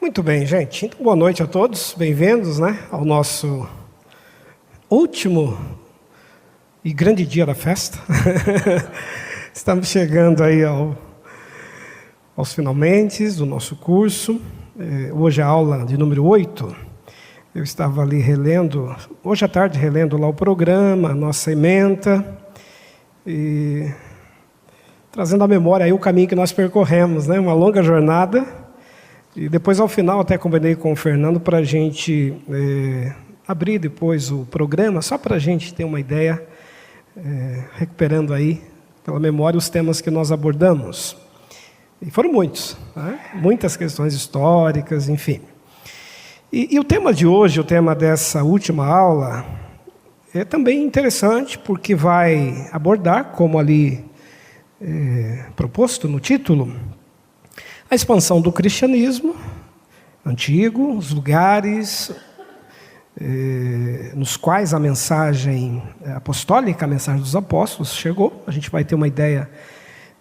Muito bem, gente. Então, boa noite a todos. Bem-vindos, ao nosso último e grande dia da festa. Estamos chegando aí aos finalmente do nosso curso. Hoje é a aula de número 8. Eu estava ali relendo, hoje à tarde, relendo lá o programa, a nossa ementa, e trazendo à memória aí o caminho que nós percorremos, uma longa jornada. E depois, ao final, até combinei com o Fernando para a gente abrir depois o programa, só para a gente ter uma ideia, recuperando aí, pela memória, os temas que nós abordamos. E foram muitos, muitas questões históricas, enfim. E o tema de hoje, o tema dessa última aula, é também interessante, porque vai abordar, como ali proposto no título, a expansão do cristianismo antigo, os lugares nos quais a mensagem apostólica, a mensagem dos apóstolos, chegou. A gente vai ter uma ideia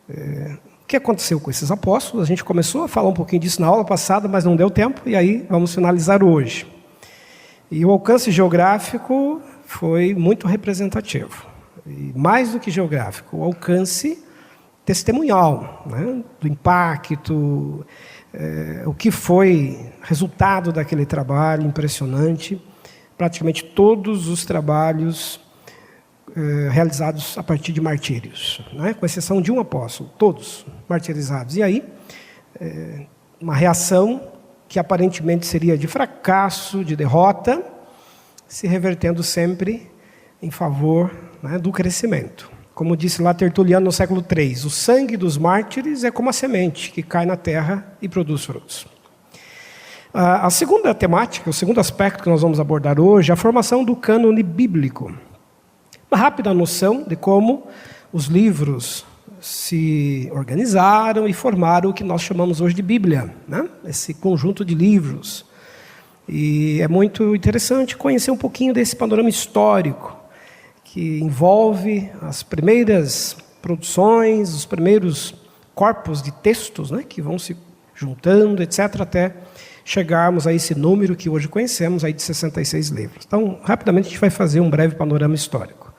do que aconteceu com esses apóstolos. A gente começou a falar um pouquinho disso na aula passada, mas não deu tempo, e aí vamos finalizar hoje. E o alcance geográfico foi muito representativo. E mais do que geográfico, o alcance testemunhal, do impacto, o que foi resultado daquele trabalho impressionante. Praticamente todos os trabalhos realizados a partir de martírios, com exceção de um apóstolo, todos martirizados. E aí, uma reação que aparentemente seria de fracasso, de derrota, se revertendo sempre em favor do crescimento. Como disse lá Tertuliano no século III, o sangue dos mártires é como a semente que cai na terra e produz frutos. A segunda temática, o segundo aspecto que nós vamos abordar hoje, é a formação do cânone bíblico. Uma rápida noção de como os livros se organizaram e formaram o que nós chamamos hoje de Bíblia, esse conjunto de livros. E é muito interessante conhecer um pouquinho desse panorama histórico, que envolve as primeiras produções, os primeiros corpos de textos, que vão se juntando, etc., até chegarmos a esse número que hoje conhecemos, aí de 66 livros. Então, rapidamente, a gente vai fazer um breve panorama histórico.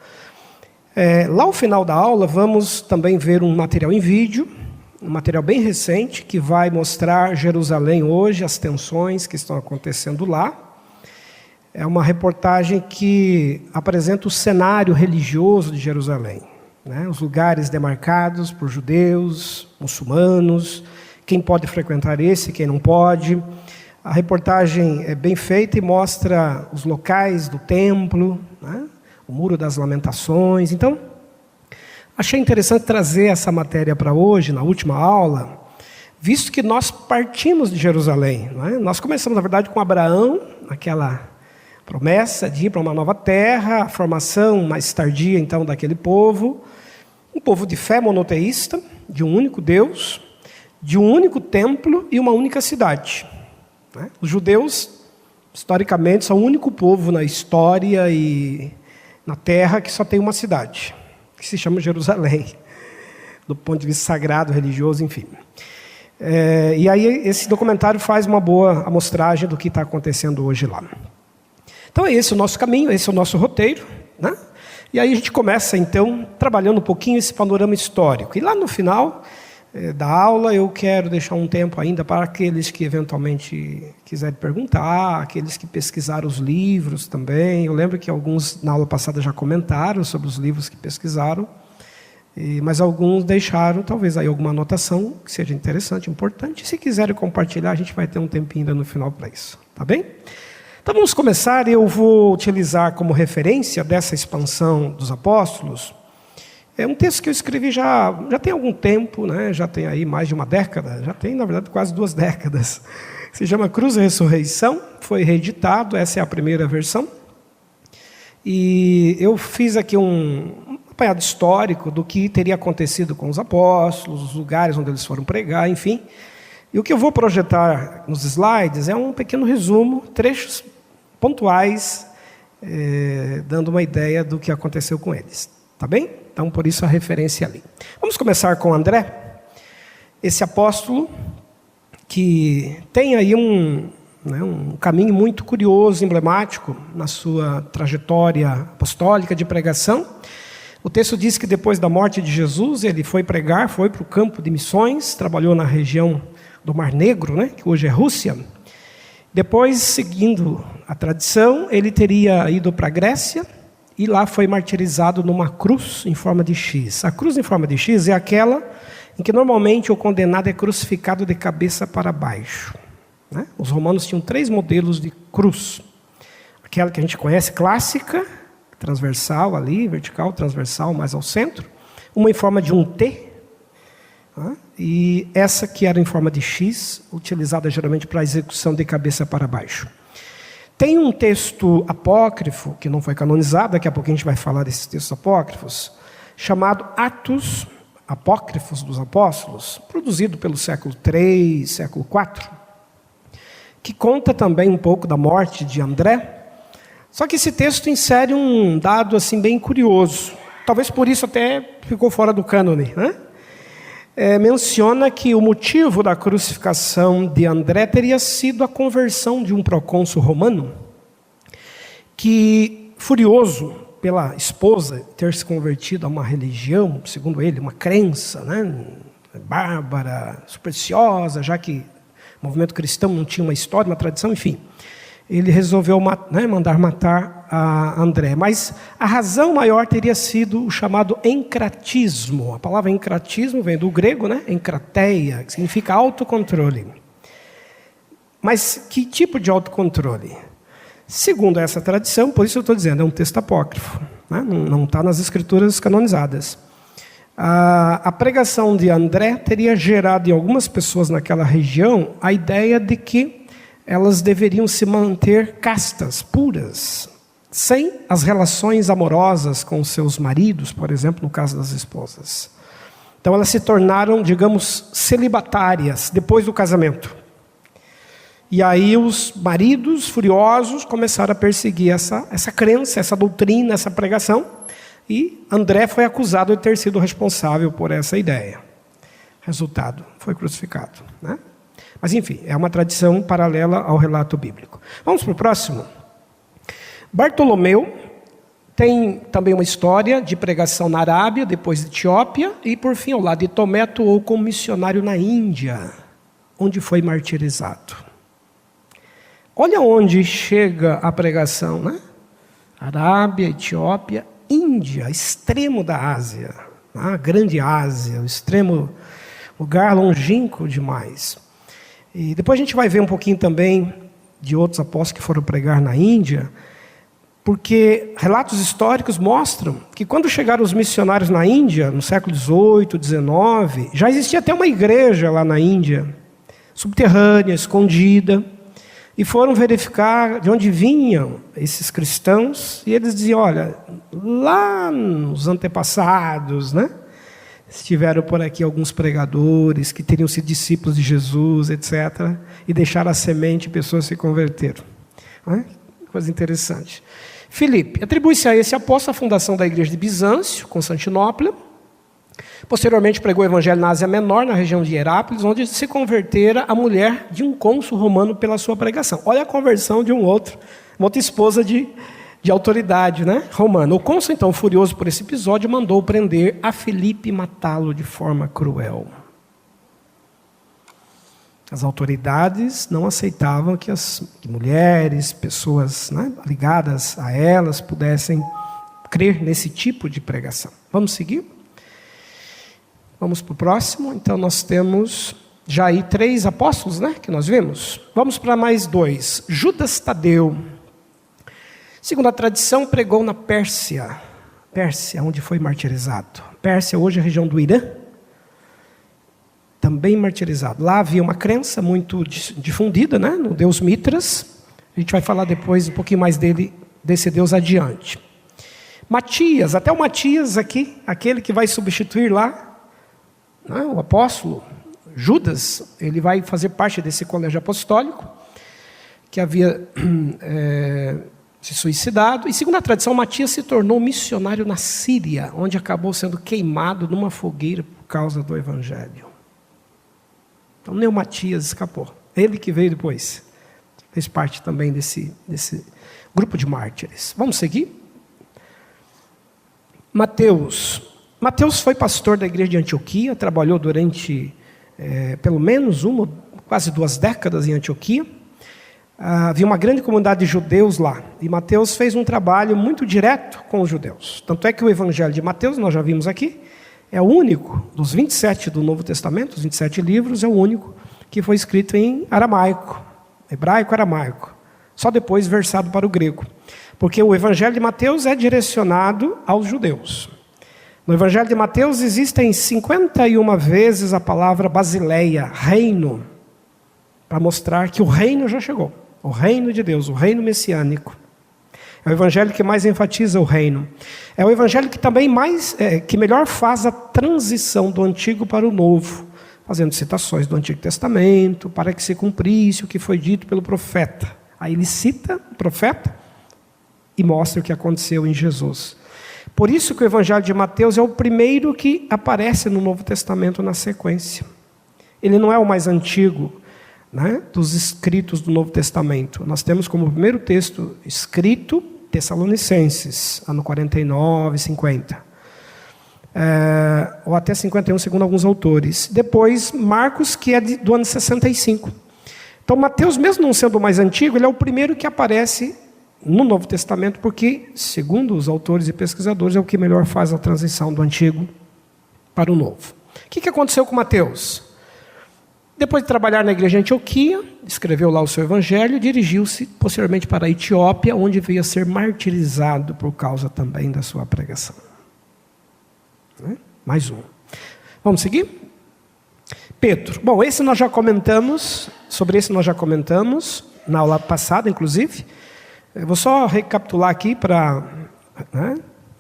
Lá ao final da aula, vamos também ver um material em vídeo, um material bem recente, que vai mostrar Jerusalém hoje, as tensões que estão acontecendo lá. É uma reportagem que apresenta o cenário religioso de Jerusalém, os lugares demarcados por judeus, muçulmanos, quem pode frequentar esse, quem não pode. A reportagem é bem feita e mostra os locais do templo, o Muro das Lamentações. Então, achei interessante trazer essa matéria para hoje, na última aula, visto que nós partimos de Jerusalém. Nós começamos, na verdade, com Abraão, aquela promessa de ir para uma nova terra, a formação mais tardia, então, daquele povo, um povo de fé monoteísta, de um único Deus, de um único templo e uma única cidade. Os judeus, historicamente, são o único povo na história e na terra que só tem uma cidade, que se chama Jerusalém, do ponto de vista sagrado, religioso, enfim. E aí esse documentário faz uma boa amostragem do que está acontecendo hoje lá. Então é esse o nosso caminho, esse é o nosso roteiro, E aí a gente começa, então, trabalhando um pouquinho esse panorama histórico. E lá no final da aula eu quero deixar um tempo ainda para aqueles que eventualmente quiserem perguntar, aqueles que pesquisaram os livros também. Eu lembro que alguns na aula passada já comentaram sobre os livros que pesquisaram, mas alguns deixaram talvez aí alguma anotação que seja interessante, importante. Se quiserem compartilhar, a gente vai ter um tempinho ainda no final para isso, tá bem? Então vamos começar. Eu vou utilizar como referência dessa expansão dos apóstolos um texto que eu escrevi já tem algum tempo, já tem aí mais de uma década, já tem, na verdade, quase 2 décadas. Se chama Cruz e Ressurreição, foi reeditado, essa é a primeira versão. E eu fiz aqui um apanhado histórico do que teria acontecido com os apóstolos, os lugares onde eles foram pregar, enfim. E o que eu vou projetar nos slides é um pequeno resumo, trechos pontuais, dando uma ideia do que aconteceu com eles. Tá bem? Então, por isso a referência ali. Vamos começar com André, esse apóstolo que tem aí um caminho muito curioso, emblemático na sua trajetória apostólica de pregação. O texto diz que depois da morte de Jesus, ele foi pregar, foi para o campo de missões, trabalhou na região do Mar Negro, né, que hoje é Rússia. Depois, seguindo a tradição, ele teria ido para a Grécia e lá foi martirizado numa cruz em forma de X. A cruz em forma de X é aquela em que normalmente o condenado é crucificado de cabeça para baixo. Né? Os romanos tinham 3 modelos de cruz. Aquela que a gente conhece, clássica, transversal ali, vertical, transversal, mais ao centro. Uma em forma de um T. Né? E essa que era em forma de X, utilizada geralmente para a execução de cabeça para baixo. Tem um texto apócrifo, que não foi canonizado, daqui a pouco a gente vai falar desses textos apócrifos, chamado Atos Apócrifos dos Apóstolos, produzido pelo século III, século IV, que conta também um pouco da morte de André. Só que esse texto insere um dado assim bem curioso, talvez por isso até ficou fora do cânone, né? Menciona que o motivo da crucificação de André teria sido a conversão de um procônsul romano, que, furioso pela esposa ter se convertido a uma religião, segundo ele, uma crença, né, bárbara, supersticiosa, já que o movimento cristão não tinha uma história, uma tradição, enfim, ele resolveu mandar matar a André. Mas a razão maior teria sido o chamado encratismo. A palavra encratismo vem do grego, né? Enkrateia, que significa autocontrole. Mas que tipo de autocontrole? Segundo essa tradição, por isso eu estou dizendo, é um texto apócrifo, né? Não está nas escrituras canonizadas. A pregação de André teria gerado em algumas pessoas naquela região a ideia de que elas deveriam se manter castas, puras, sem as relações amorosas com seus maridos, por exemplo, no caso das esposas. Então elas se tornaram, digamos, celibatárias depois do casamento. E aí os maridos furiosos começaram a perseguir essa crença, essa doutrina, essa pregação, e André foi acusado de ter sido responsável por essa ideia. Resultado, foi crucificado, né? Mas, enfim, é uma tradição paralela ao relato bíblico. Vamos para o próximo. Bartolomeu tem também uma história de pregação na Arábia, depois de Etiópia, e, por fim, ao lado de Tomé, atuou como missionário na Índia, onde foi martirizado. Olha onde chega a pregação, né? Arábia, Etiópia, Índia, extremo da Ásia, a grande Ásia, o extremo lugar longínquo demais. E depois a gente vai ver um pouquinho também de outros apóstolos que foram pregar na Índia, porque relatos históricos mostram que quando chegaram os missionários na Índia, no século XVIII, XIX, já existia até uma igreja lá na Índia, subterrânea, escondida, e foram verificar de onde vinham esses cristãos, e eles diziam, olha, lá nos antepassados, né? Estiveram por aqui alguns pregadores que teriam sido discípulos de Jesus, etc. E deixaram a semente e pessoas se converteram. Coisa interessante. Filipe, atribui-se a esse apóstolo a fundação da igreja de Bizâncio, Constantinopla. Posteriormente pregou o evangelho na Ásia Menor, na região de Herápolis, onde se convertera a mulher de um cônsul romano pela sua pregação. Olha a conversão de uma outra esposa de autoridade, né, romana. O cônsul, então, furioso por esse episódio, mandou prender a Filipe e matá-lo de forma cruel. As autoridades não aceitavam que as mulheres, pessoas, né, ligadas a elas, pudessem crer nesse tipo de pregação. Vamos seguir? Vamos para o próximo. Então, nós temos já aí 3 apóstolos, né, que nós vimos. Vamos para mais 2. Judas Tadeu. Segundo a tradição, pregou na Pérsia, onde foi martirizado. Pérsia, hoje é a região do Irã, também martirizado. Lá havia uma crença muito difundida, né, no deus Mitras. A gente vai falar depois um pouquinho mais desse deus adiante. Matias, até o Matias aqui, aquele que vai substituir lá, né, o apóstolo Judas, ele vai fazer parte desse colégio apostólico, que havia se suicidado, e segundo a tradição, Matias se tornou missionário na Síria, onde acabou sendo queimado numa fogueira por causa do evangelho. Então, Neumatias escapou. Ele que veio depois. Fez parte também desse grupo de mártires. Vamos seguir? Mateus. Mateus foi pastor da igreja de Antioquia, trabalhou durante pelo menos quase 2 décadas em Antioquia. Havia uma grande comunidade de judeus lá, e Mateus fez um trabalho muito direto com os judeus. Tanto é que o evangelho de Mateus, nós já vimos aqui, é o único, dos 27 do Novo Testamento, os 27 livros, é o único que foi escrito em aramaico, hebraico-aramaico, só depois versado para o grego. Porque o evangelho de Mateus é direcionado aos judeus. No evangelho de Mateus existem 51 vezes a palavra basileia, reino, para mostrar que o reino já chegou. O reino de Deus, o reino messiânico. É o evangelho que mais enfatiza o reino. É o evangelho que também que melhor faz a transição do antigo para o novo, fazendo citações do Antigo Testamento, para que se cumprisse o que foi dito pelo profeta. Aí ele cita o profeta e mostra o que aconteceu em Jesus. Por isso que o evangelho de Mateus é o primeiro que aparece no Novo Testamento na sequência. Ele não é o mais antigo, né, dos escritos do Novo Testamento. Nós temos como primeiro texto escrito Tessalonicenses, ano 49, 50. Ou até 51, segundo alguns autores. Depois, Marcos, que é do ano 65. Então, Mateus, mesmo não sendo o mais antigo, ele é o primeiro que aparece no Novo Testamento, porque, segundo os autores e pesquisadores, é o que melhor faz a transição do antigo para o novo. O que aconteceu com Mateus? Depois de trabalhar na igreja de Antioquia, escreveu lá o seu evangelho, dirigiu-se posteriormente para a Etiópia, onde veio a ser martirizado por causa também da sua pregação. Mais um. Vamos seguir? Pedro. Bom, sobre esse nós já comentamos na aula passada, inclusive. Eu vou só recapitular aqui para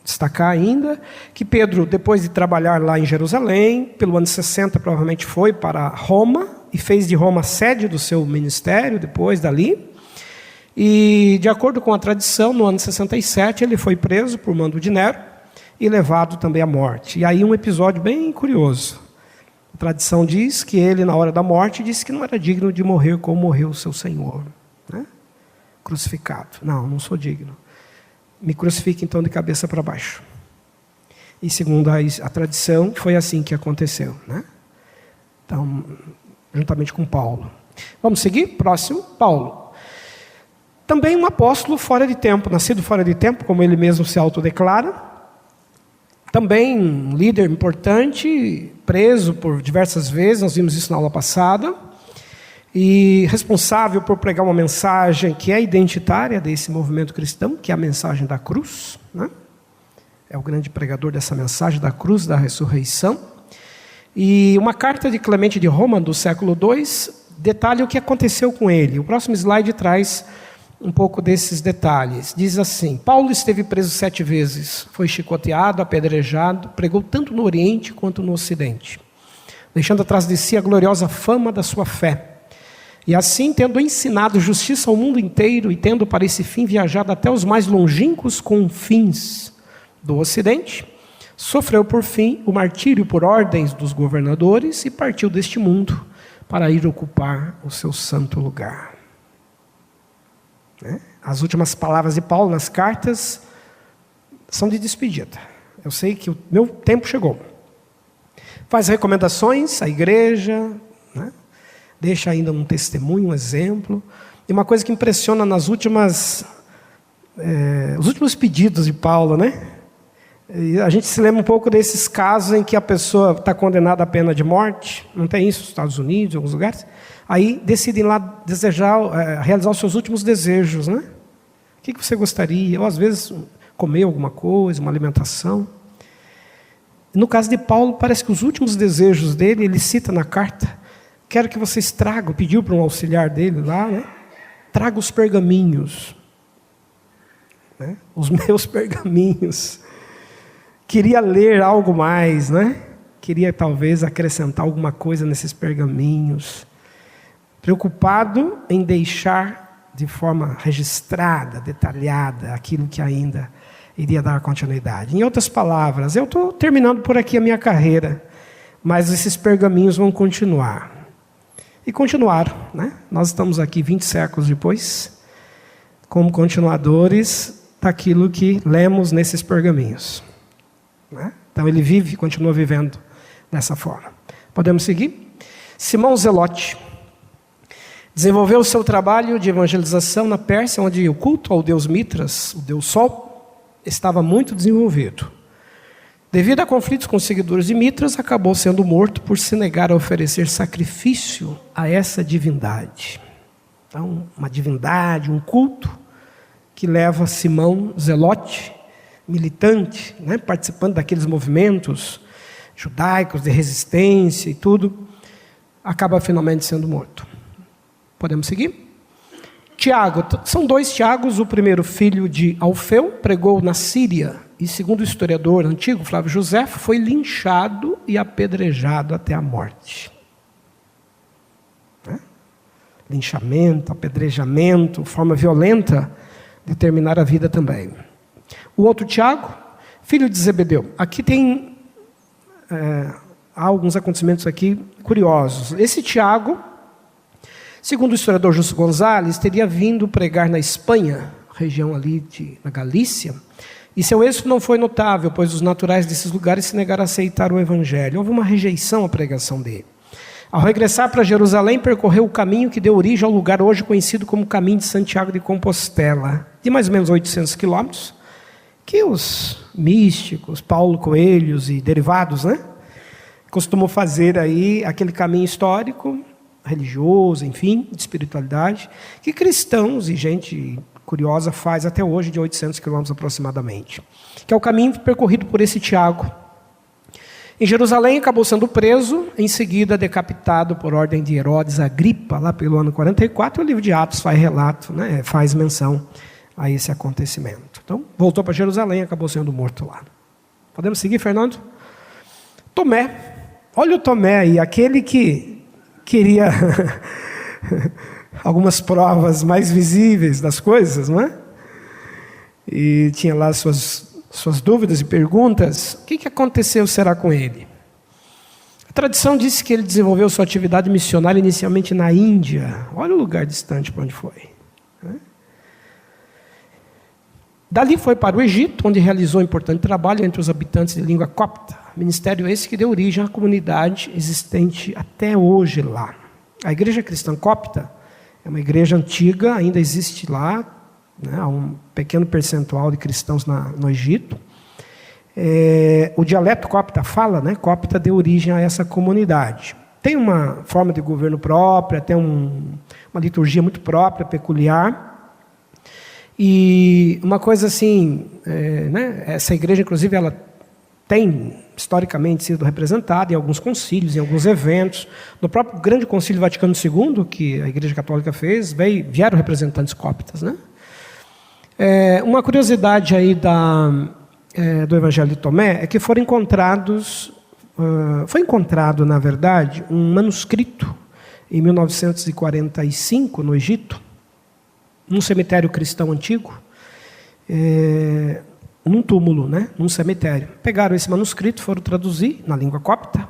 destacar ainda que Pedro, depois de trabalhar lá em Jerusalém, pelo ano 60 provavelmente foi para Roma, e fez de Roma sede do seu ministério, depois dali. E, de acordo com a tradição, no ano 67 ele foi preso por mando de Nero e levado também à morte. E aí um episódio bem curioso. A tradição diz que ele, na hora da morte, disse que não era digno de morrer como morreu o seu Senhor, né? Crucificado. Não sou digno. Me crucifique então de cabeça para baixo. E segundo a tradição, foi assim que aconteceu, né? Então, juntamente com Paulo. Vamos seguir? Próximo, Paulo. Também um apóstolo fora de tempo, nascido fora de tempo, como ele mesmo se autodeclara. Também um líder importante, preso por diversas vezes, nós vimos isso na aula passada. E responsável por pregar uma mensagem que é identitária desse movimento cristão, que é a mensagem da cruz, né? É o grande pregador dessa mensagem da cruz, da ressurreição. E uma carta de Clemente de Roma, do século II, detalha o que aconteceu com ele. O próximo slide traz um pouco desses detalhes. Diz assim: Paulo esteve preso 7 vezes, foi chicoteado, apedrejado, pregou tanto no Oriente quanto no Ocidente, deixando atrás de si a gloriosa fama da sua fé. E assim, tendo ensinado justiça ao mundo inteiro e tendo para esse fim viajado até os mais longínquos confins do Ocidente, sofreu por fim o martírio por ordens dos governadores e partiu deste mundo para ir ocupar o seu santo lugar. As últimas palavras de Paulo nas cartas são de despedida. Eu sei que o meu tempo chegou. Faz recomendações à igreja, né? Deixa ainda um testemunho, um exemplo. E uma coisa que impressiona os últimos pedidos de Paulo, né? E a gente se lembra um pouco desses casos em que a pessoa está condenada à pena de morte. Não tem isso nos Estados Unidos, em alguns lugares. Aí decidem lá realizar os seus últimos desejos, né? O que você gostaria? Ou às vezes comer alguma coisa, uma alimentação. No caso de Paulo, parece que os últimos desejos dele, ele cita na carta: quero que vocês tragam, pediu para um auxiliar dele lá, né? Traga os pergaminhos, né? Os meus pergaminhos. Queria ler algo mais, né? Queria talvez acrescentar alguma coisa nesses pergaminhos. Preocupado em deixar de forma registrada, detalhada, aquilo que ainda iria dar continuidade. Em outras palavras, eu estou terminando por aqui a minha carreira, mas esses pergaminhos vão continuar. e continuaram, né? Nós estamos aqui 20 séculos depois, como continuadores daquilo que lemos nesses pergaminhos, né? Então ele continua vivendo dessa forma. Podemos seguir? Simão Zelote desenvolveu o seu trabalho de evangelização na Pérsia, onde o culto ao deus Mitras, o deus Sol, estava muito desenvolvido. Devido a conflitos com os seguidores de Mitras, acabou sendo morto por se negar a oferecer sacrifício a essa divindade. Então, uma divindade, um culto que leva Simão Zelote, militante, né, participando daqueles movimentos judaicos de resistência e tudo, acaba finalmente sendo morto. Podemos seguir? Tiago, são 2 Tiagos, o primeiro filho de Alfeu, pregou na Síria, e segundo o historiador antigo, Flávio Josefo, foi linchado e apedrejado até a morte. Né? Linchamento, apedrejamento, forma violenta de terminar a vida também. O outro Tiago, filho de Zebedeu. Aqui tem há alguns acontecimentos aqui curiosos. Esse Tiago, segundo o historiador Justo Gonzalez, teria vindo pregar na Espanha, região ali na Galícia, e seu êxito não foi notável, pois os naturais desses lugares se negaram a aceitar o evangelho. Houve uma rejeição à pregação dele. Ao regressar para Jerusalém, percorreu o caminho que deu origem ao lugar hoje conhecido como Caminho de Santiago de Compostela, de mais ou menos 800 quilômetros, que os místicos, Paulo Coelhos e derivados, né, costumam fazer aí aquele caminho histórico, religioso, enfim, de espiritualidade, que cristãos e gente curiosa faz até hoje, de 800 quilômetros aproximadamente, que é o caminho percorrido por esse Tiago. Em Jerusalém, acabou sendo preso, em seguida decapitado por ordem de Herodes Agripa, lá pelo ano 44, e o livro de Atos faz relato, né, faz menção a esse acontecimento. Então, voltou para Jerusalém e acabou sendo morto lá. Podemos seguir, Fernando? Tomé. Olha o Tomé aí, aquele que queria algumas provas mais visíveis das coisas, não é? E tinha lá suas dúvidas e perguntas. O que aconteceu será com ele? A tradição diz que ele desenvolveu sua atividade missionária inicialmente na Índia. Olha o lugar distante para onde foi. Dali foi para o Egito, onde realizou um importante trabalho entre os habitantes de língua copta. Ministério esse que deu origem à comunidade existente até hoje lá. A igreja cristã copta é uma igreja antiga, ainda existe lá, né, há um pequeno percentual de cristãos no Egito. O dialeto copta fala, né, copta deu origem a essa comunidade. Tem uma forma de governo própria, tem uma liturgia muito própria, peculiar. E uma coisa assim, né, essa igreja, inclusive, ela tem historicamente sido representada em alguns concílios, em alguns eventos. No próprio Grande Concílio Vaticano II, que a Igreja Católica fez, vieram representantes coptas, né? Uma curiosidade aí do Evangelho de Tomé é que foi encontrado, na verdade, um manuscrito em 1945, no Egito, num cemitério cristão antigo, num túmulo, né, num cemitério. Pegaram esse manuscrito, foram traduzir na língua copta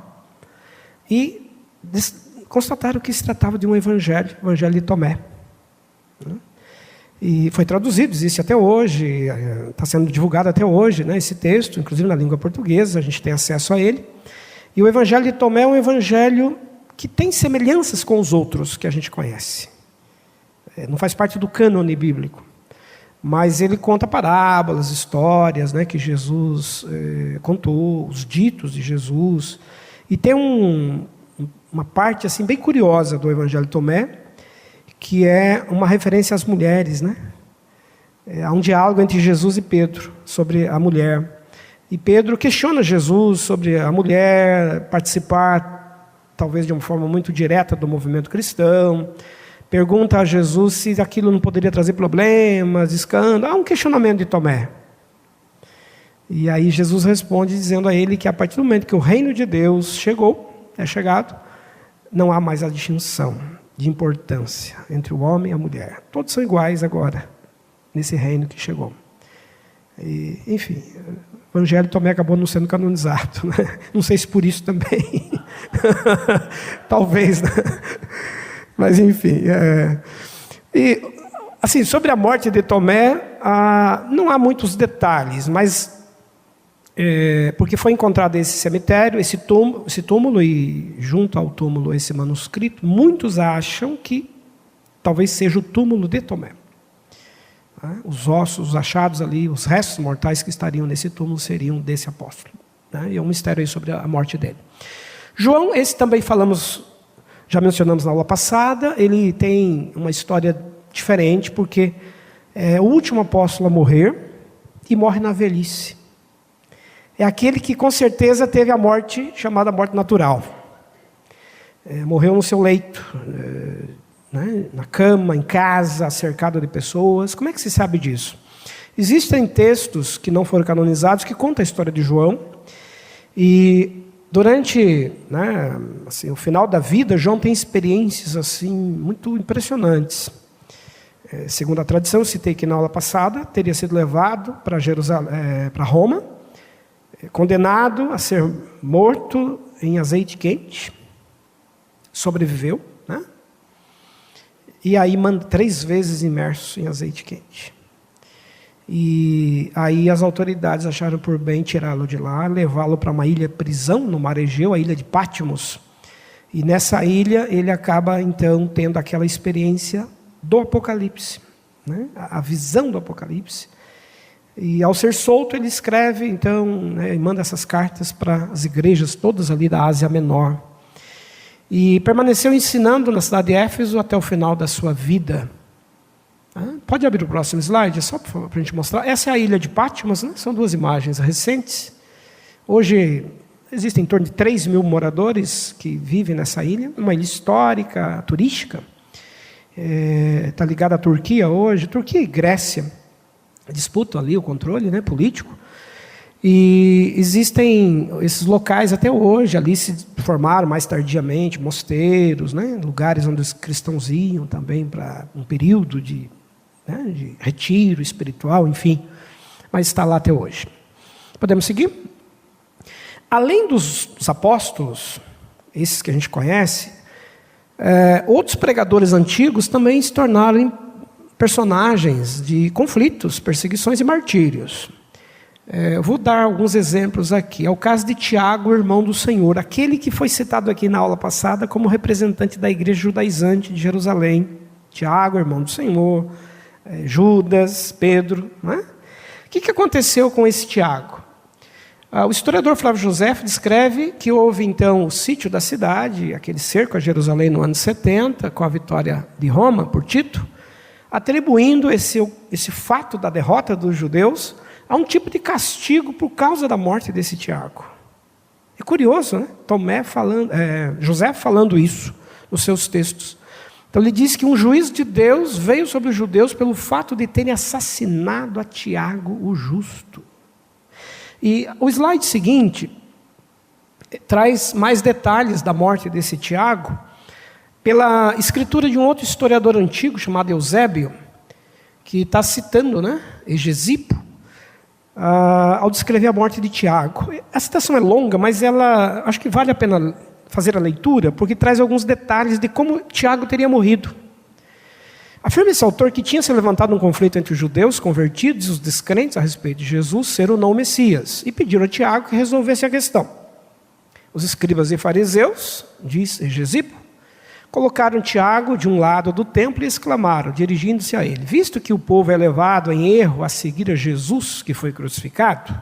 e constataram que se tratava de um evangelho de Tomé. E foi traduzido, existe até hoje, está sendo divulgado até hoje, né, esse texto, inclusive na língua portuguesa, a gente tem acesso a ele. E o evangelho de Tomé é um evangelho que tem semelhanças com os outros que a gente conhece. Não faz parte do cânone bíblico, mas ele conta parábolas, histórias, né, que Jesus contou, os ditos de Jesus. E tem uma parte assim bem curiosa do Evangelho de Tomé, que é uma referência às mulheres, né? Há um diálogo entre Jesus e Pedro sobre a mulher. E Pedro questiona Jesus sobre a mulher participar, talvez de uma forma muito direta, do movimento cristão. Pergunta a Jesus se aquilo não poderia trazer problemas, escândalos. Há um questionamento de Tomé. E aí Jesus responde dizendo a ele que a partir do momento que o reino de Deus é chegado, não há mais a distinção de importância entre o homem e a mulher. Todos são iguais agora, nesse reino que chegou. E, enfim, o Evangelho de Tomé acabou não sendo canonizado, né? Não sei se por isso também. Talvez, né? Mas enfim, e assim, sobre a morte de Tomé, não há muitos detalhes, mas porque foi encontrado esse cemitério, esse túmulo, e junto ao túmulo esse manuscrito, muitos acham que talvez seja o túmulo de Tomé. Os ossos achados ali, os restos mortais que estariam nesse túmulo seriam desse apóstolo. E é um mistério aí sobre a morte dele. João, esse também já mencionamos na aula passada, ele tem uma história diferente, porque é o último apóstolo a morrer e morre na velhice. É aquele que com certeza teve a morte chamada morte natural. Morreu no seu leito, na cama, em casa, cercado de pessoas. Como é que se sabe disso? Existem textos que não foram canonizados que contam a história de João. E durante o final da vida, João tem experiências assim, muito impressionantes. Segundo a tradição, eu citei aqui na aula passada, teria sido levado para Roma, condenado a ser morto em azeite quente, sobreviveu, e aí 3 vezes imerso em azeite quente. E aí as autoridades acharam por bem tirá-lo de lá, levá-lo para uma ilha-prisão no mar Egeu, a ilha de Patmos. E nessa ilha ele acaba então tendo aquela experiência do Apocalipse, a visão do Apocalipse. E ao ser solto ele escreve então, e manda essas cartas para as igrejas todas ali da Ásia Menor. E permaneceu ensinando na cidade de Éfeso até o final da sua vida. Pode abrir o próximo slide, só para a gente mostrar. Essa é a ilha de Patmos, são 2 imagens recentes. Hoje existem em torno de 3.000 moradores que vivem nessa ilha, uma ilha histórica, turística. Está ligada à Turquia hoje. Turquia e Grécia disputam ali o controle político. E existem esses locais até hoje, ali se formaram mais tardiamente, mosteiros, lugares onde os cristãos iam também para um período de retiro espiritual, enfim. Mas está lá até hoje. Podemos seguir? Além dos apóstolos, esses que a gente conhece, outros pregadores antigos também se tornaram personagens de conflitos, perseguições e martírios. Eu vou dar alguns exemplos aqui. É o caso de Tiago, irmão do Senhor, aquele que foi citado aqui na aula passada como representante da igreja judaizante de Jerusalém. Tiago, irmão do Senhor, Judas, Pedro. O que aconteceu com esse Tiago? O historiador Flávio Josefo descreve que houve então o sítio da cidade, aquele cerco a Jerusalém no ano 70, com a vitória de Roma por Tito, atribuindo esse fato da derrota dos judeus a um tipo de castigo por causa da morte desse Tiago. É curioso, José falando isso nos seus textos. Então ele diz que um juízo de Deus veio sobre os judeus pelo fato de terem assassinado a Tiago, o justo. E o slide seguinte traz mais detalhes da morte desse Tiago, pela escritura de um outro historiador antigo, chamado Eusébio, que está citando, Hegesipo, ao descrever a morte de Tiago. A citação é longa, mas acho que vale a pena fazer a leitura, porque traz alguns detalhes de como Tiago teria morrido. Afirma esse autor que tinha se levantado um conflito entre os judeus convertidos e os descrentes a respeito de Jesus ser ou não o Messias, e pediram a Tiago que resolvesse a questão. Os escribas e fariseus, diz Hegesipo, colocaram Tiago de um lado do templo e exclamaram, dirigindo-se a ele: visto que o povo é levado em erro a seguir a Jesus que foi crucificado,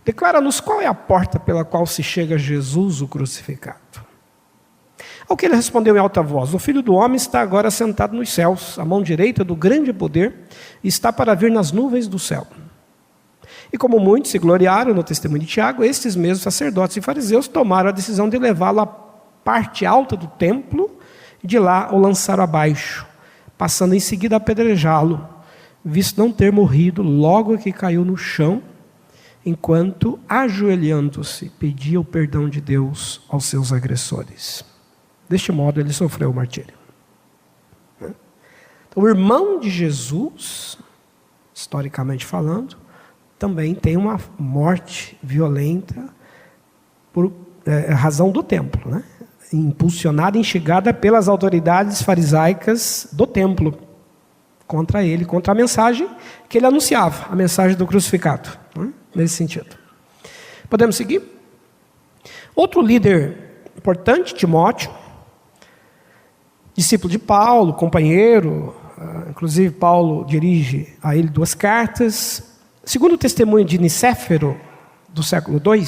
declara-nos qual é a porta pela qual se chega a Jesus o crucificado. Ao que ele respondeu em alta voz: o Filho do Homem está agora sentado nos céus, à mão direita do grande poder, e está para vir nas nuvens do céu. E como muitos se gloriaram no testemunho de Tiago, estes mesmos sacerdotes e fariseus tomaram a decisão de levá-lo à parte alta do templo, de lá o lançaram abaixo, passando em seguida a apedrejá-lo, visto não ter morrido logo que caiu no chão, enquanto, ajoelhando-se, pedia o perdão de Deus aos seus agressores. Deste modo ele sofreu o martírio. Então, o irmão de Jesus, historicamente falando, também tem uma morte violenta por razão do templo, impulsionada, instigada pelas autoridades farisaicas do templo, contra ele, contra a mensagem que ele anunciava, a mensagem do crucificado, né? Nesse sentido. Podemos seguir? Outro líder importante, Timóteo, discípulo de Paulo, companheiro, inclusive Paulo dirige a ele 2 cartas. Segundo o testemunho de Nicéfero, do século II,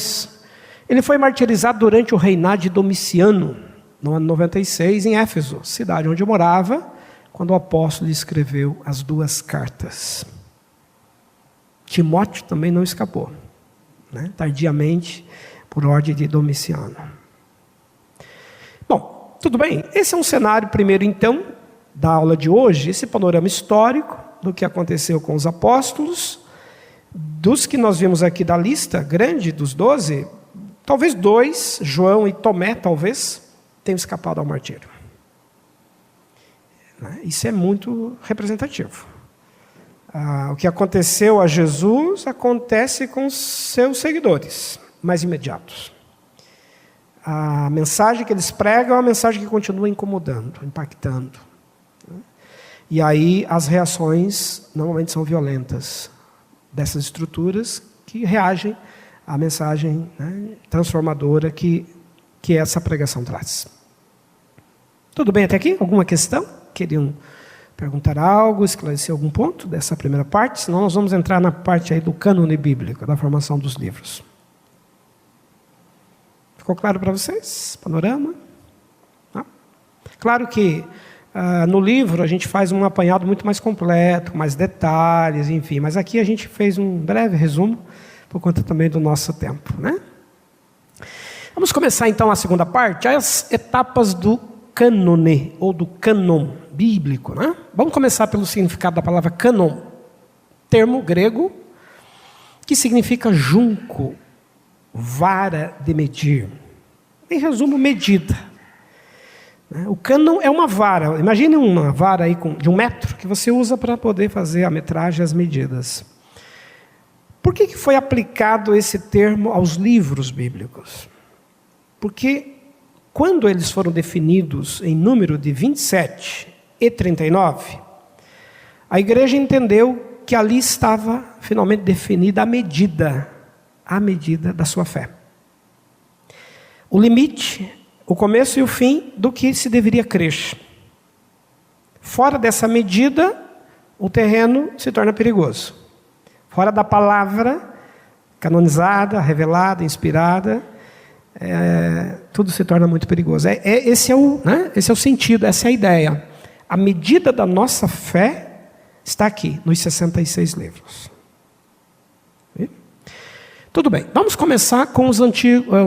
ele foi martirizado durante o reinado de Domiciano, no ano 96, em Éfeso, cidade onde eu morava, quando o apóstolo escreveu as 2 cartas. Timóteo também não escapou, né? Tardiamente, por ordem de Domiciano. Bom, tudo bem, esse é um cenário primeiro então, da aula de hoje, esse panorama histórico do que aconteceu com os apóstolos. Dos que nós vimos aqui da lista grande dos 12, talvez 2, João e Tomé, talvez, tenham escapado ao martírio. Isso é muito representativo. O que aconteceu a Jesus acontece com os seus seguidores mais imediatos. A mensagem que eles pregam é uma mensagem que continua incomodando, impactando. E aí as reações normalmente são violentas dessas estruturas que reagem à mensagem, né, transformadora que essa pregação traz. Tudo bem até aqui? Alguma questão? Queriam perguntar algo, esclarecer algum ponto dessa primeira parte? Senão nós vamos entrar na parte aí do cânone bíblico, da formação dos livros. Ficou claro para vocês? Panorama? Claro que no livro a gente faz um apanhado muito mais completo, mais detalhes, enfim. Mas aqui a gente fez um breve resumo, por conta também do nosso tempo, né? Vamos começar então a segunda parte, as etapas do cânone, ou do cânon bíblico, né? Vamos começar pelo significado da palavra cânon, termo grego que significa junco, vara de medir. Em resumo, medida. O cânon é uma vara. Imagine uma vara aí de 1 metro que você usa para poder fazer a metragem e as medidas. Por que foi aplicado esse termo aos livros bíblicos? Porque quando eles foram definidos em número de 27 e 39, a igreja entendeu que ali estava finalmente definida a medida da sua fé. O limite, o começo e o fim do que se deveria crer. Fora dessa medida, o terreno se torna perigoso. Fora da palavra canonizada, revelada, inspirada, tudo se torna muito perigoso. Esse é o sentido, essa é a ideia. A medida da nossa fé está aqui, nos 66 livros. Tudo bem, vamos começar com os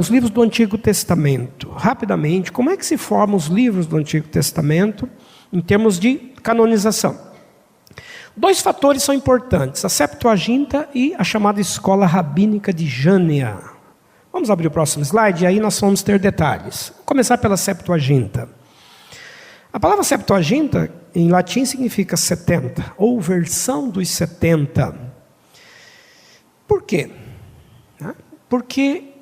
livros do Antigo Testamento. Rapidamente, como é que se formam os livros do Antigo Testamento em termos de canonização? 2 fatores são importantes, a Septuaginta e a chamada Escola Rabínica de Jânea. Vamos abrir o próximo slide e aí nós vamos ter detalhes. Vou começar pela Septuaginta. A palavra Septuaginta, em latim, significa 70, ou versão dos 70. Por quê? Porque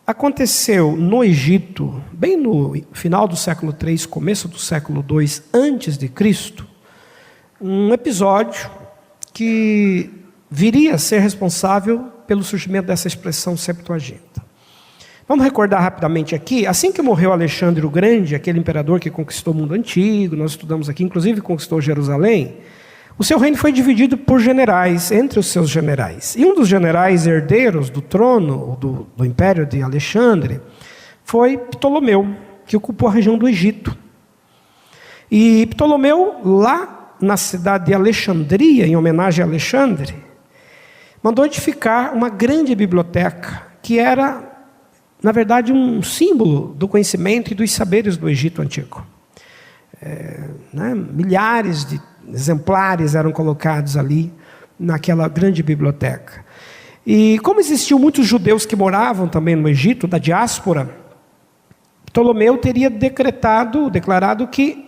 aconteceu no Egito, bem no final do século III, começo do século II antes de Cristo, um episódio que viria a ser responsável pelo surgimento dessa expressão Septuaginta. Vamos recordar rapidamente aqui, assim que morreu Alexandre o Grande, aquele imperador que conquistou o mundo antigo, nós estudamos aqui, inclusive conquistou Jerusalém, o seu reino foi dividido por generais, entre os seus generais. E um dos generais herdeiros do trono, do império de Alexandre, foi Ptolomeu, que ocupou a região do Egito. E Ptolomeu, lá na cidade de Alexandria, em homenagem a Alexandre, mandou edificar uma grande biblioteca, que era, na verdade, um símbolo do conhecimento e dos saberes do Egito antigo. Milhares de exemplares eram colocados ali, naquela grande biblioteca. E como existiam muitos judeus que moravam também no Egito, da diáspora, Ptolomeu teria declarado que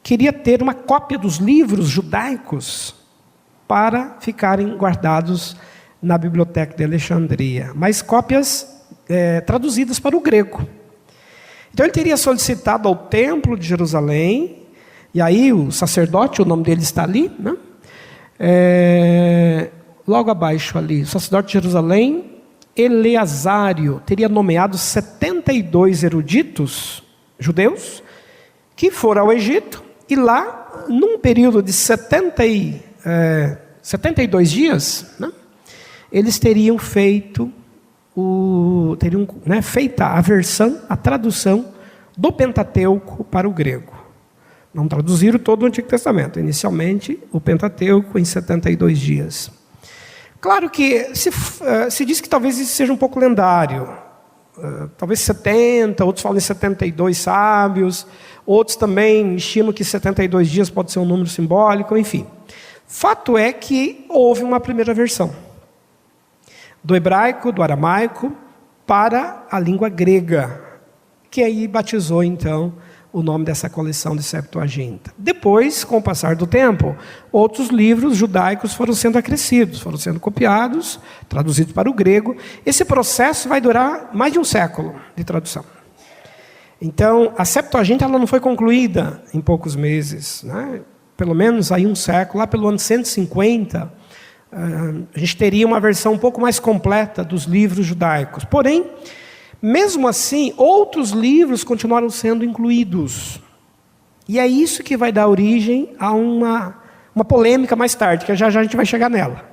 queria ter uma cópia dos livros judaicos para ficarem guardados na biblioteca de Alexandria, mas cópias traduzidas para o grego. Então ele teria solicitado ao templo de Jerusalém, e aí o sacerdote, o nome dele está ali, né? Logo abaixo ali, o sacerdote de Jerusalém, Eleasário, teria nomeado 72 eruditos judeus, que foram ao Egito, e lá, num período de 72 dias, né, eles teriam feito feita a tradução do Pentateuco para o grego. Não traduziram todo o Antigo Testamento, inicialmente o Pentateuco em 72 dias. Claro que se diz que talvez isso seja um pouco lendário, talvez 70, outros falam em 72 sábios, outros também estimam que 72 dias pode ser um número simbólico, enfim. Fato é que houve uma primeira versão, do hebraico, do aramaico, para a língua grega, que aí batizou então o nome dessa coleção de Septuaginta. Depois, com o passar do tempo, outros livros judaicos foram sendo acrescidos, foram sendo copiados, traduzidos para o grego. Esse processo vai durar mais de um século de tradução. Então, a Septuaginta ela não foi concluída em poucos meses, né? Pelo menos aí um século, lá pelo ano 150, a gente teria uma versão um pouco mais completa dos livros judaicos. Porém, mesmo assim, outros livros continuaram sendo incluídos. E é isso que vai dar origem a uma polêmica mais tarde, que já a gente vai chegar nela.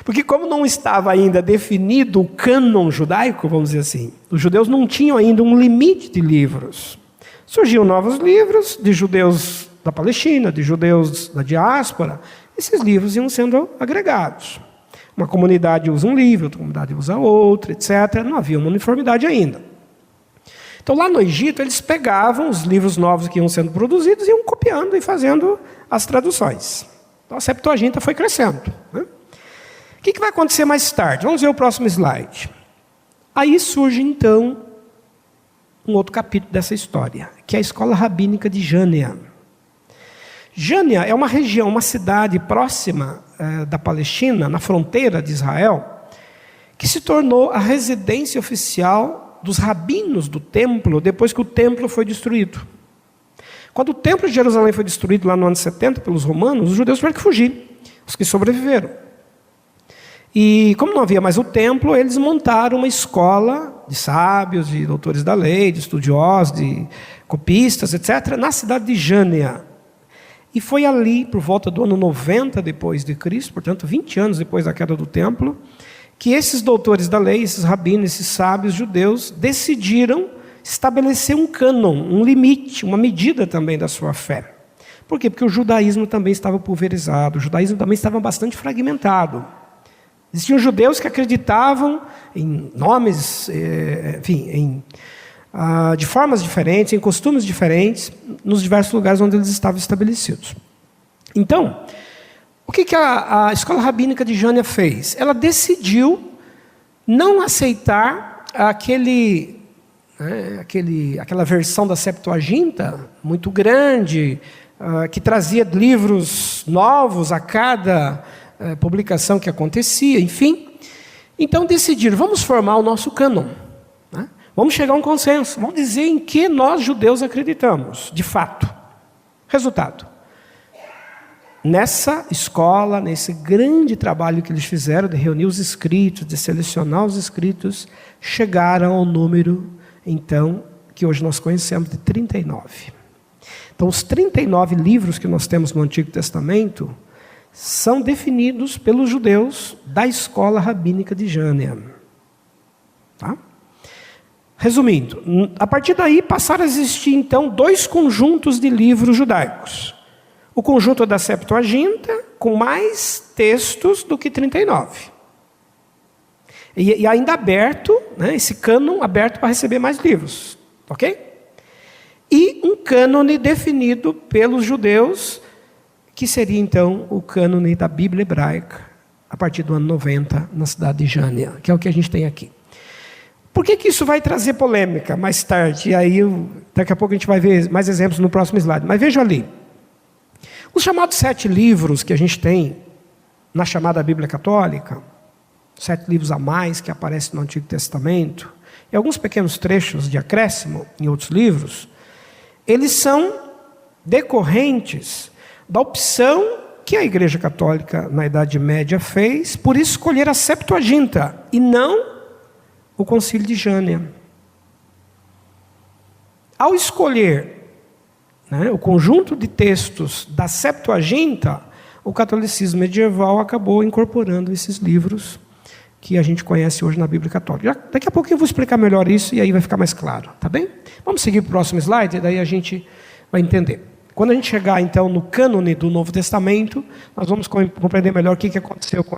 Porque como não estava ainda definido o cânon judaico, vamos dizer assim, os judeus não tinham ainda um limite de livros. Surgiam novos livros de judeus da Palestina, de judeus da diáspora. Esses livros iam sendo agregados. Uma comunidade usa um livro, outra comunidade usa outro, etc. Não havia uma uniformidade ainda. Então, lá no Egito, eles pegavam os livros novos que iam sendo produzidos e iam copiando e fazendo as traduções. Então, a Septuaginta foi crescendo, né? O que vai acontecer mais tarde? Vamos ver o próximo slide. Aí surge, então, um outro capítulo dessa história, que é a escola rabínica de Jânia. Jânia é uma região, uma cidade próxima da Palestina, na fronteira de Israel, que se tornou a residência oficial dos rabinos do templo, depois que o templo foi destruído. Quando o templo de Jerusalém foi destruído lá no ano 70 pelos romanos, os judeus tiveram que fugir, os que sobreviveram. E como não havia mais o templo, eles montaram uma escola de sábios, de doutores da lei, de estudiosos, de copistas, etc., na cidade de Jânia. E foi ali, por volta do ano 90 depois de Cristo, portanto 20 anos depois da queda do templo, que esses doutores da lei, esses rabinos, esses sábios judeus, decidiram estabelecer um cânon, um limite, uma medida também da sua fé. Por quê? Porque o judaísmo também estava pulverizado, o judaísmo também estava bastante fragmentado. Existiam judeus que acreditavam em nomes, enfim, de formas diferentes, em costumes diferentes, nos diversos lugares onde eles estavam estabelecidos. Então, o que a escola rabínica de Jânia fez? Ela decidiu não aceitar aquela versão da Septuaginta, muito grande, que trazia livros novos a cada publicação que acontecia, enfim. Então decidiram, vamos formar o nosso cânon. Vamos chegar a um consenso, vamos dizer em que nós judeus acreditamos, de fato. Resultado. Nessa escola, nesse grande trabalho que eles fizeram de reunir os escritos, de selecionar os escritos, chegaram ao número, então, que hoje nós conhecemos de 39. Então, os 39 livros que nós temos no Antigo Testamento são definidos pelos judeus da escola rabínica de Jânia. Tá? Resumindo, a partir daí passaram a existir, então, dois conjuntos de livros judaicos. O conjunto da Septuaginta, com mais textos do que 39. E ainda aberto, né, esse cânon aberto para receber mais livros. Ok? E um cânone definido pelos judeus, que seria, então, o cânone da Bíblia hebraica, a partir do ano 90, na cidade de Jânia, que é o que a gente tem aqui. Por que isso vai trazer polêmica mais tarde? E aí, daqui a pouco a gente vai ver mais exemplos no próximo slide. Mas veja ali. Os chamados 7 livros que a gente tem na chamada Bíblia Católica, 7 livros a mais que aparecem no Antigo Testamento, e alguns pequenos trechos de acréscimo em outros livros, eles são decorrentes da opção que a Igreja Católica na Idade Média fez por escolher a Septuaginta e não o Concílio de Jânia. Ao escolher, o conjunto de textos da Septuaginta, o catolicismo medieval acabou incorporando esses livros que a gente conhece hoje na Bíblia Católica. Daqui a pouquinho eu vou explicar melhor isso e aí vai ficar mais claro, tá bem? Vamos seguir para o próximo slide e daí a gente vai entender. Quando a gente chegar, então, no cânone do Novo Testamento, nós vamos compreender melhor o que aconteceu com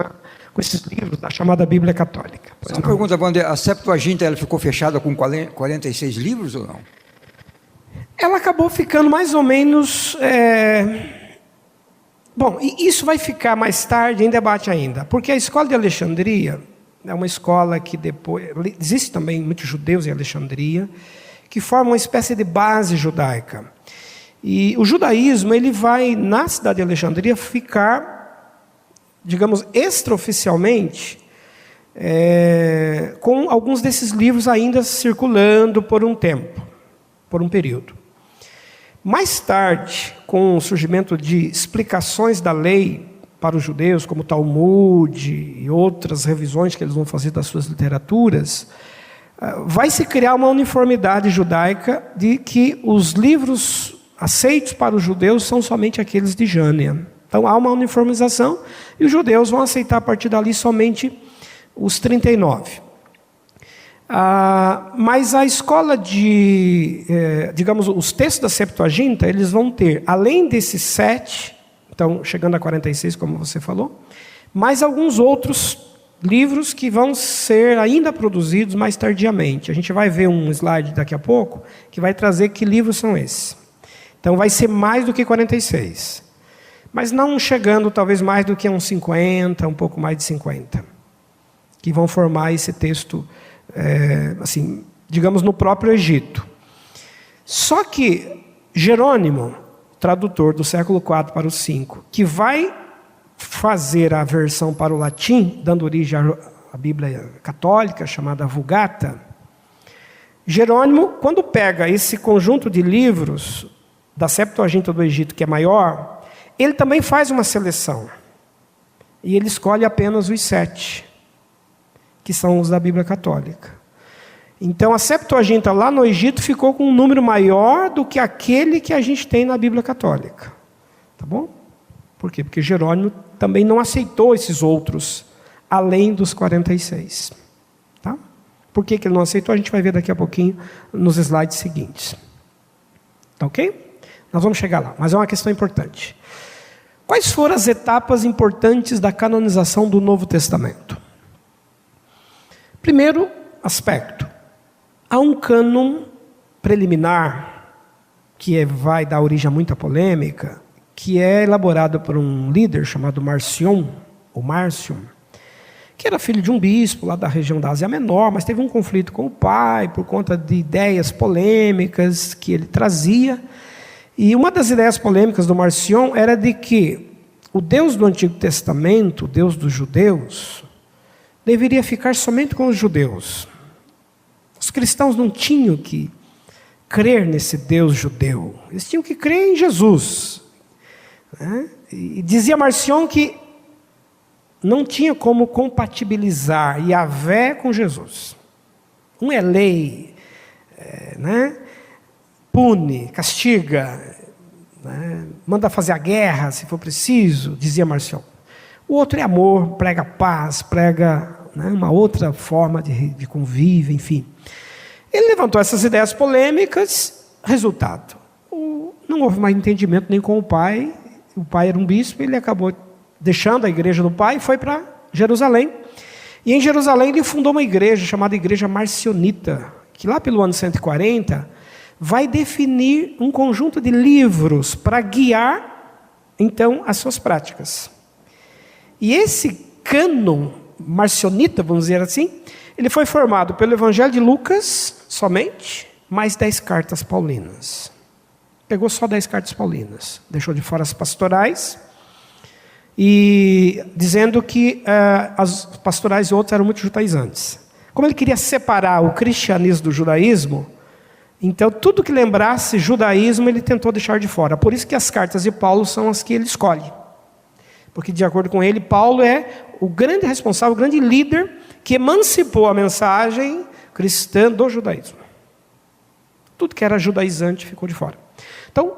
esses livros da chamada Bíblia Católica. Só uma pergunta, Wander, a Septuaginta ela ficou fechada com 46 livros ou não? Ela acabou ficando mais ou menos... Bom, e isso vai ficar mais tarde em debate ainda, porque a escola de Alexandria é uma escola que depois... Existem também muitos judeus em Alexandria, que formam uma espécie de base judaica. E o judaísmo, ele vai, na cidade de Alexandria, ficar, digamos, extraoficialmente, com alguns desses livros ainda circulando por um tempo, por um período. Mais tarde, com o surgimento de explicações da lei para os judeus, como o Talmud e outras revisões que eles vão fazer das suas literaturas, vai se criar uma uniformidade judaica de que os livros aceitos para os judeus são somente aqueles de Jânia. Então há uma uniformização e os judeus vão aceitar a partir dali somente os 39. Mas a escola digamos, os textos da Septuaginta, eles vão ter, além desses 7, então chegando a 46, como você falou, mais alguns outros livros que vão ser ainda produzidos mais tardiamente. A gente vai ver um slide daqui a pouco que vai trazer que livros são esses. Então vai ser mais do que 46. Mas não chegando talvez mais do que uns 50, um pouco mais de 50. Que vão formar esse texto, assim, digamos, no próprio Egito. Só que Jerônimo, tradutor do século IV para o V, que vai fazer a versão para o latim, dando origem à Bíblia católica, chamada Vulgata, Jerônimo, quando pega esse conjunto de livros da Septuaginta do Egito, que é maior, ele também faz uma seleção. E ele escolhe apenas os 7, que são os da Bíblia Católica. Então, a Septuaginta lá no Egito ficou com um número maior do que aquele que a gente tem na Bíblia Católica. Tá bom? Por quê? Porque Jerônimo também não aceitou esses outros, além dos 46. Tá? Por que ele não aceitou? A gente vai ver daqui a pouquinho nos slides seguintes. Tá ok? Nós vamos chegar lá, mas é uma questão importante. Quais foram as etapas importantes da canonização do Novo Testamento? Primeiro aspecto, há um cânon preliminar, que vai dar origem a muita polêmica, que é elaborado por um líder chamado Marcion, ou Márcio, que era filho de um bispo lá da região da Ásia Menor, mas teve um conflito com o pai, por conta de ideias polêmicas que ele trazia. E uma das ideias polêmicas do Marcion era de que o Deus do Antigo Testamento, o Deus dos judeus, deveria ficar somente com os judeus. Os cristãos não tinham que crer nesse Deus judeu, eles tinham que crer em Jesus. E dizia Marcion que não tinha como compatibilizar Yahvé com Jesus. Um é lei, pune, castiga, manda fazer a guerra se for preciso, dizia Marcion. O outro é amor, prega paz, prega uma outra forma de convívio, enfim. Ele levantou essas ideias polêmicas, resultado, não houve mais entendimento nem com o pai era um bispo, ele acabou deixando a igreja do pai e foi para Jerusalém. E em Jerusalém ele fundou uma igreja chamada Igreja Marcionita, que lá pelo ano 140 vai definir um conjunto de livros para guiar, então, as suas práticas. E esse cânon marcionita, vamos dizer assim, ele foi formado pelo Evangelho de Lucas somente, mais 10 cartas paulinas. Pegou só 10 cartas paulinas, deixou de fora as pastorais, e dizendo que as pastorais e outras eram muito judaizantes. Como ele queria separar o cristianismo do judaísmo, então tudo que lembrasse judaísmo ele tentou deixar de fora. Por isso que as cartas de Paulo são as que ele escolhe. Porque de acordo com ele, Paulo é o grande responsável, o grande líder que emancipou a mensagem cristã do judaísmo. Tudo que era judaizante ficou de fora. Então,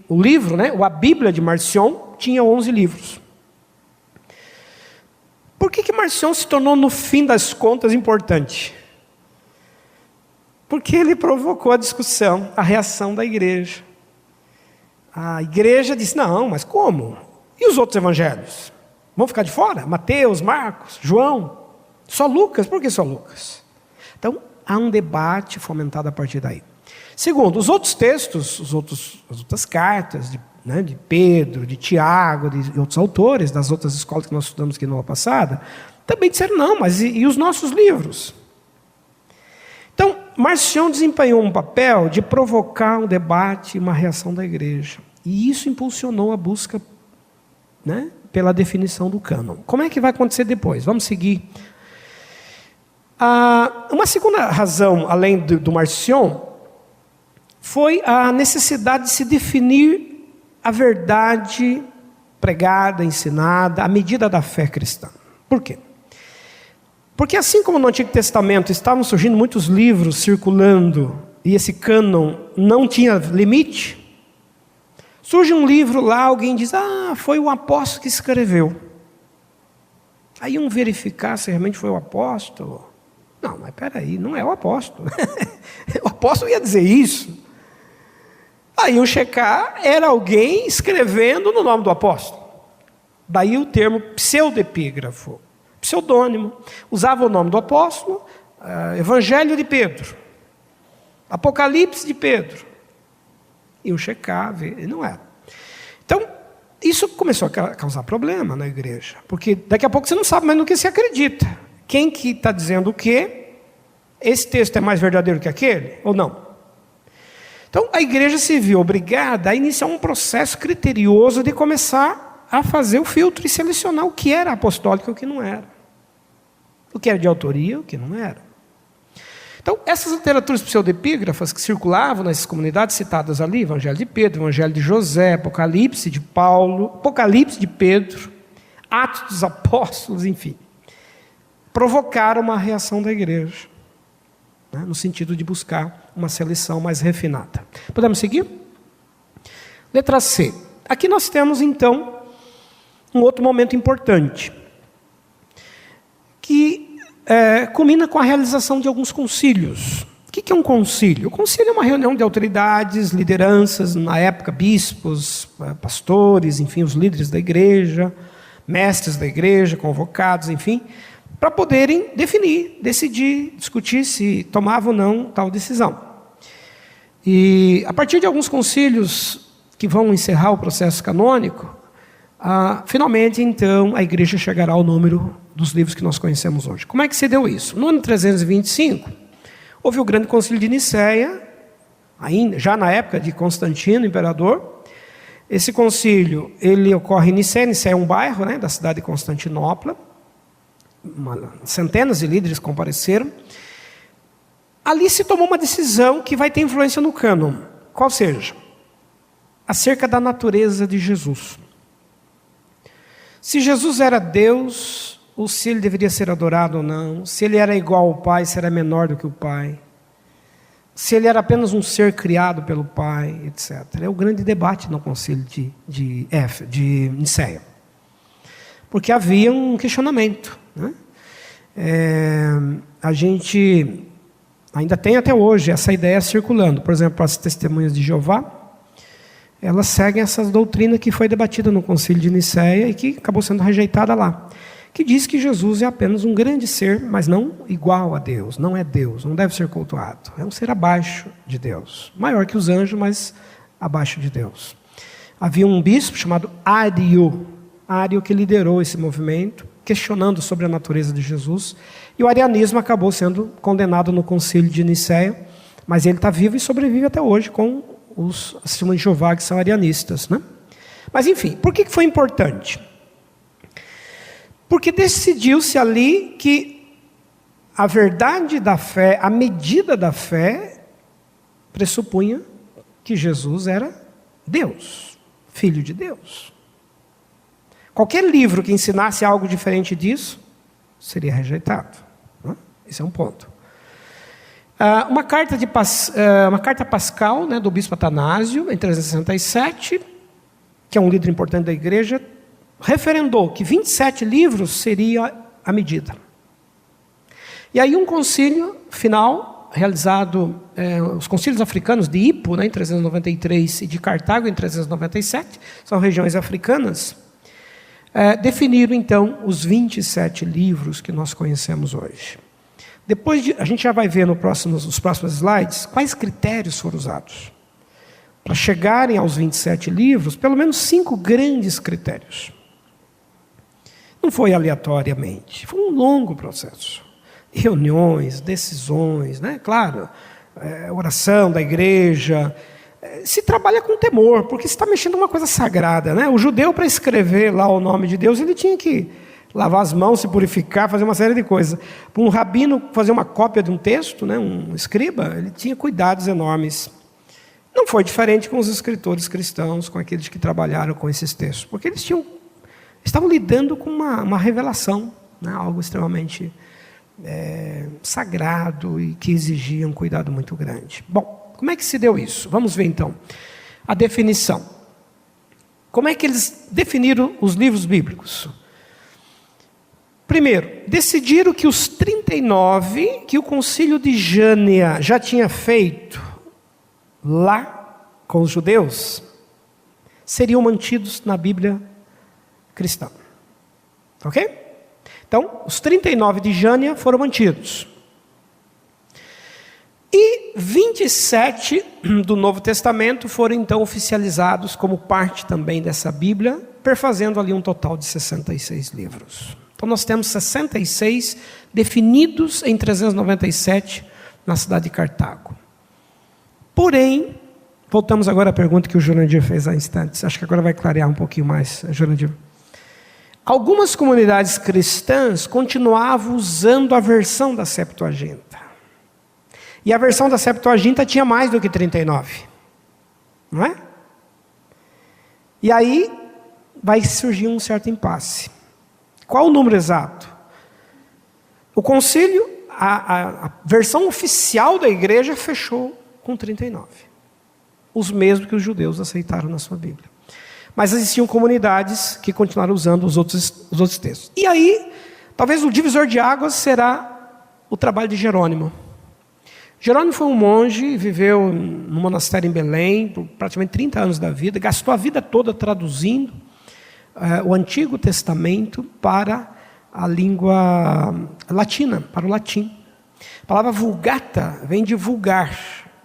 o livro, né, a Bíblia de Marcion, tinha 11 livros. Por que Marcion se tornou, no fim das contas, importante? Porque ele provocou a discussão, a reação da igreja. A igreja disse, não, mas como? E os outros evangelhos? Vão ficar de fora? Mateus, Marcos, João? Só Lucas? Por que só Lucas? Então, há um debate fomentado a partir daí. Segundo, os outros textos, as outras cartas de Pedro, de Tiago, de outros autores, das outras escolas que nós estudamos aqui na aula passada, também disseram, não, mas e os nossos livros? Então, Marcion desempenhou um papel de provocar um debate e uma reação da igreja. E isso impulsionou a busca, né, pela definição do cânon. Como é que vai acontecer depois? Vamos seguir. Uma segunda razão, além do Marcion, foi a necessidade de se definir a verdade pregada, ensinada, à medida da fé cristã. Por quê? Porque assim como no Antigo Testamento estavam surgindo muitos livros circulando, e esse cânon não tinha limite, surge um livro lá, alguém diz, foi o apóstolo que escreveu. Aí iam verificar se realmente foi o apóstolo. Não, mas peraí, não é o apóstolo. O apóstolo ia dizer isso. Aí iam checar, era alguém escrevendo no nome do apóstolo. Daí o termo pseudepígrafo, pseudônimo. Usava o nome do apóstolo, Evangelho de Pedro, Apocalipse de Pedro. Iam checar, ver, e não era. Então, isso começou a causar problema na igreja, porque daqui a pouco você não sabe mais no que se acredita. Quem que está dizendo o quê? Esse texto é mais verdadeiro que aquele? Ou não? Então, a igreja se viu obrigada a iniciar um processo criterioso de começar a fazer o filtro e selecionar o que era apostólico e o que não era. O que era de autoria e o que não era. Então, essas literaturas pseudepígrafas que circulavam nas comunidades citadas ali, Evangelho de Pedro, Evangelho de José, Apocalipse de Paulo, Apocalipse de Pedro, Atos dos Apóstolos, enfim, provocaram uma reação da igreja, né, no sentido de buscar uma seleção mais refinada. Podemos seguir? Letra C. Aqui nós temos, então, um outro momento importante, que culmina com a realização de alguns concílios. O que é um concílio? O concílio é uma reunião de autoridades, lideranças, na época bispos, pastores, enfim, os líderes da igreja, mestres da igreja, convocados, enfim, para poderem definir, decidir, discutir se tomava ou não tal decisão. E a partir de alguns concílios que vão encerrar o processo canônico, finalmente, então, a igreja chegará ao número dos livros que nós conhecemos hoje. Como é que se deu isso? No ano 325, houve o grande concílio de Nicéia, ainda, já na época de Constantino, imperador. Esse concílio, ele ocorre em Nicéia. Nicéia é um bairro, né, da cidade de Constantinopla. Centenas de líderes compareceram. Ali se tomou uma decisão que vai ter influência no cânon. Qual seja? Acerca da natureza de Jesus. Se Jesus era Deus, ou se ele deveria ser adorado ou não, se ele era igual ao Pai, se era menor do que o Pai, se ele era apenas um ser criado pelo Pai, etc. É o grande debate no concílio de Nicéia. Porque havia um questionamento, né? A gente ainda tem até hoje essa ideia circulando. Por exemplo, as testemunhas de Jeová, elas seguem essa doutrina que foi debatida no concílio de Nicéia e que acabou sendo rejeitada lá, que diz que Jesus é apenas um grande ser, mas não igual a Deus, não é Deus, não deve ser cultuado, é um ser abaixo de Deus, maior que os anjos, mas abaixo de Deus. Havia um bispo chamado Ário que liderou esse movimento, questionando sobre a natureza de Jesus, e o arianismo acabou sendo condenado no concílio de Nicéia, mas ele está vivo e sobrevive até hoje com os testemunhos de Jeová que são arianistas, né? Mas enfim, por que foi importante? Porque decidiu-se ali que a verdade da fé, a medida da fé, pressupunha que Jesus era Deus, Filho de Deus. Qualquer livro que ensinasse algo diferente disso, seria rejeitado. Esse é um ponto. Uma carta pascal, né, do bispo Atanásio, em 367, que é um líder importante da igreja, referendou que 27 livros seria a medida. E aí um concílio final, realizado, os concílios africanos de Hippo, né, em 393, e de Cartago, em 397, são regiões africanas, definiram então os 27 livros que nós conhecemos hoje. Depois a gente já vai ver nos próximos slides quais critérios foram usados. Para chegarem aos 27 livros, pelo menos 5 grandes critérios. Não foi aleatoriamente, foi um longo processo. Reuniões, decisões, né? Claro, oração da igreja. Se trabalha com temor, porque se está mexendo com uma coisa sagrada, né? O judeu, para escrever lá o nome de Deus, ele tinha que lavar as mãos, se purificar, fazer uma série de coisas. Para um rabino fazer uma cópia de um texto, né, um escriba, ele tinha cuidados enormes. Não foi diferente com os escritores cristãos, com aqueles que trabalharam com esses textos, porque eles estavam lidando com uma revelação, né, algo extremamente sagrado e que exigia um cuidado muito grande. Bom, como é que se deu isso? Vamos ver então a definição. Como é que eles definiram os livros bíblicos? Primeiro, decidiram que os 39 que o concílio de Jânia já tinha feito lá com os judeus, seriam mantidos na Bíblia cristã. Ok? Então, os 39 de Jânia foram mantidos. E 27 do Novo Testamento foram então oficializados como parte também dessa Bíblia, perfazendo ali um total de 66 livros. Então nós temos 66 definidos em 397 na cidade de Cartago. Porém, voltamos agora à pergunta que o Jurandir fez há instantes. Acho que agora vai clarear um pouquinho mais, Jurandir. Algumas comunidades cristãs continuavam usando a versão da Septuaginta. E a versão da Septuaginta tinha mais do que 39. Não é? E aí vai surgir um certo impasse. Qual o número exato? O concílio, a versão oficial da igreja fechou com 39. Os mesmos que os judeus aceitaram na sua Bíblia. Mas existiam comunidades que continuaram usando os outros textos. E aí, talvez o divisor de águas será o trabalho de Jerônimo. Jerônimo foi um monge, viveu no monastério em Belém, por praticamente 30 anos da vida, gastou a vida toda traduzindo o Antigo Testamento para a língua latina, para o latim. A palavra vulgata vem de vulgar.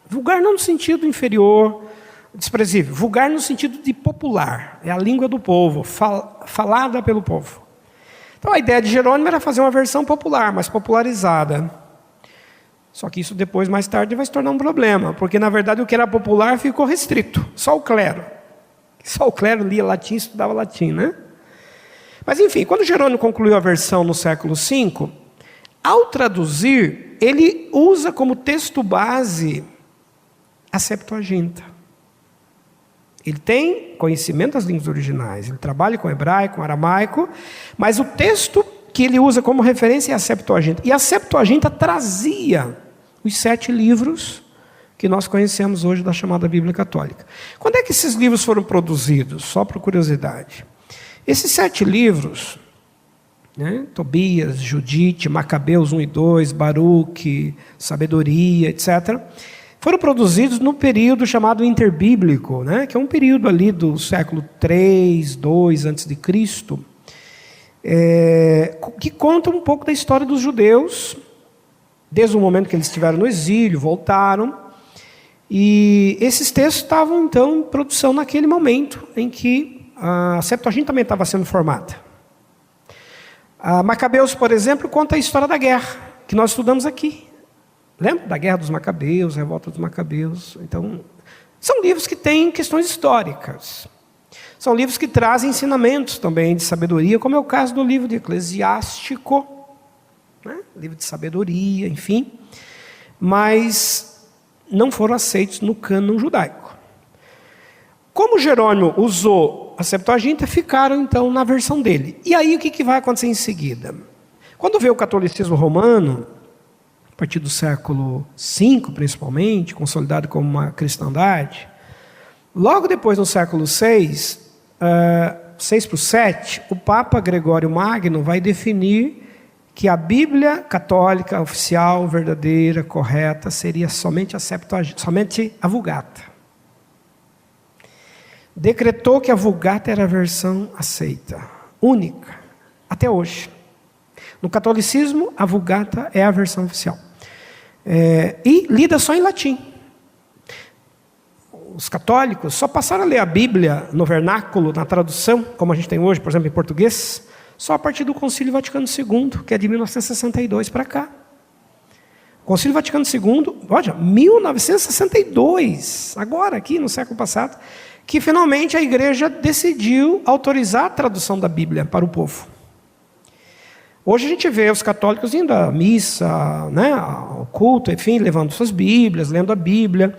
Vulgar não no sentido inferior, desprezível. Vulgar no sentido de popular. É a língua do povo, falada pelo povo. Então a ideia de Jerônimo era fazer uma versão popular, mas popularizada. Só que isso depois, mais tarde, vai se tornar um problema, porque na verdade o que era popular ficou restrito, só o clero. Só o clero lia latim e estudava latim, né? Mas enfim, quando Jerônimo concluiu a versão no século V, ao traduzir, ele usa como texto base a Septuaginta. Ele tem conhecimento das línguas originais, ele trabalha com hebraico, com aramaico, mas o texto que ele usa como referência é a Septuaginta. E a Septuaginta trazia os 7 livros que nós conhecemos hoje da chamada Bíblia Católica. Quando é que esses livros foram produzidos? Só por curiosidade. Esses 7 livros, né, Tobias, Judite, Macabeus 1 e 2, Baruque, Sabedoria, etc., foram produzidos no período chamado interbíblico, né, que é um período ali do século 3, 2 a.C., que conta um pouco da história dos judeus, desde o momento que eles estiveram no exílio, voltaram. E esses textos estavam, então, em produção naquele momento em que a Septuaginta também estava sendo formada. A Macabeus, por exemplo, conta a história da guerra, que nós estudamos aqui. Lembra? Da Guerra dos Macabeus, Revolta dos Macabeus. Então, são livros que têm questões históricas. São livros que trazem ensinamentos também de sabedoria, como é o caso do livro de Eclesiástico, né? Livro de sabedoria, enfim, mas não foram aceitos no cânon judaico. Como Jerônimo usou a Septuaginta, ficaram então na versão dele. E aí o que vai acontecer em seguida? Quando veio o catolicismo romano, a partir do século V principalmente, consolidado como uma cristandade, logo depois no século VI, 6 para o 7, o Papa Gregório Magno vai definir que a Bíblia católica oficial, verdadeira, correta, seria somente a Septuaginta, somente a Vulgata. Decretou que a Vulgata era a versão aceita, única, até hoje. No catolicismo, a Vulgata é a versão oficial. E lida só em latim. Os católicos só passaram a ler a Bíblia no vernáculo, na tradução, como a gente tem hoje, por exemplo, em português, só a partir do Concílio Vaticano II, que é de 1962 para cá. Concílio Vaticano II, olha, 1962, agora aqui no século passado, que finalmente a igreja decidiu autorizar a tradução da Bíblia para o povo. Hoje a gente vê os católicos indo à missa, né, ao culto, enfim, levando suas Bíblias, lendo a Bíblia.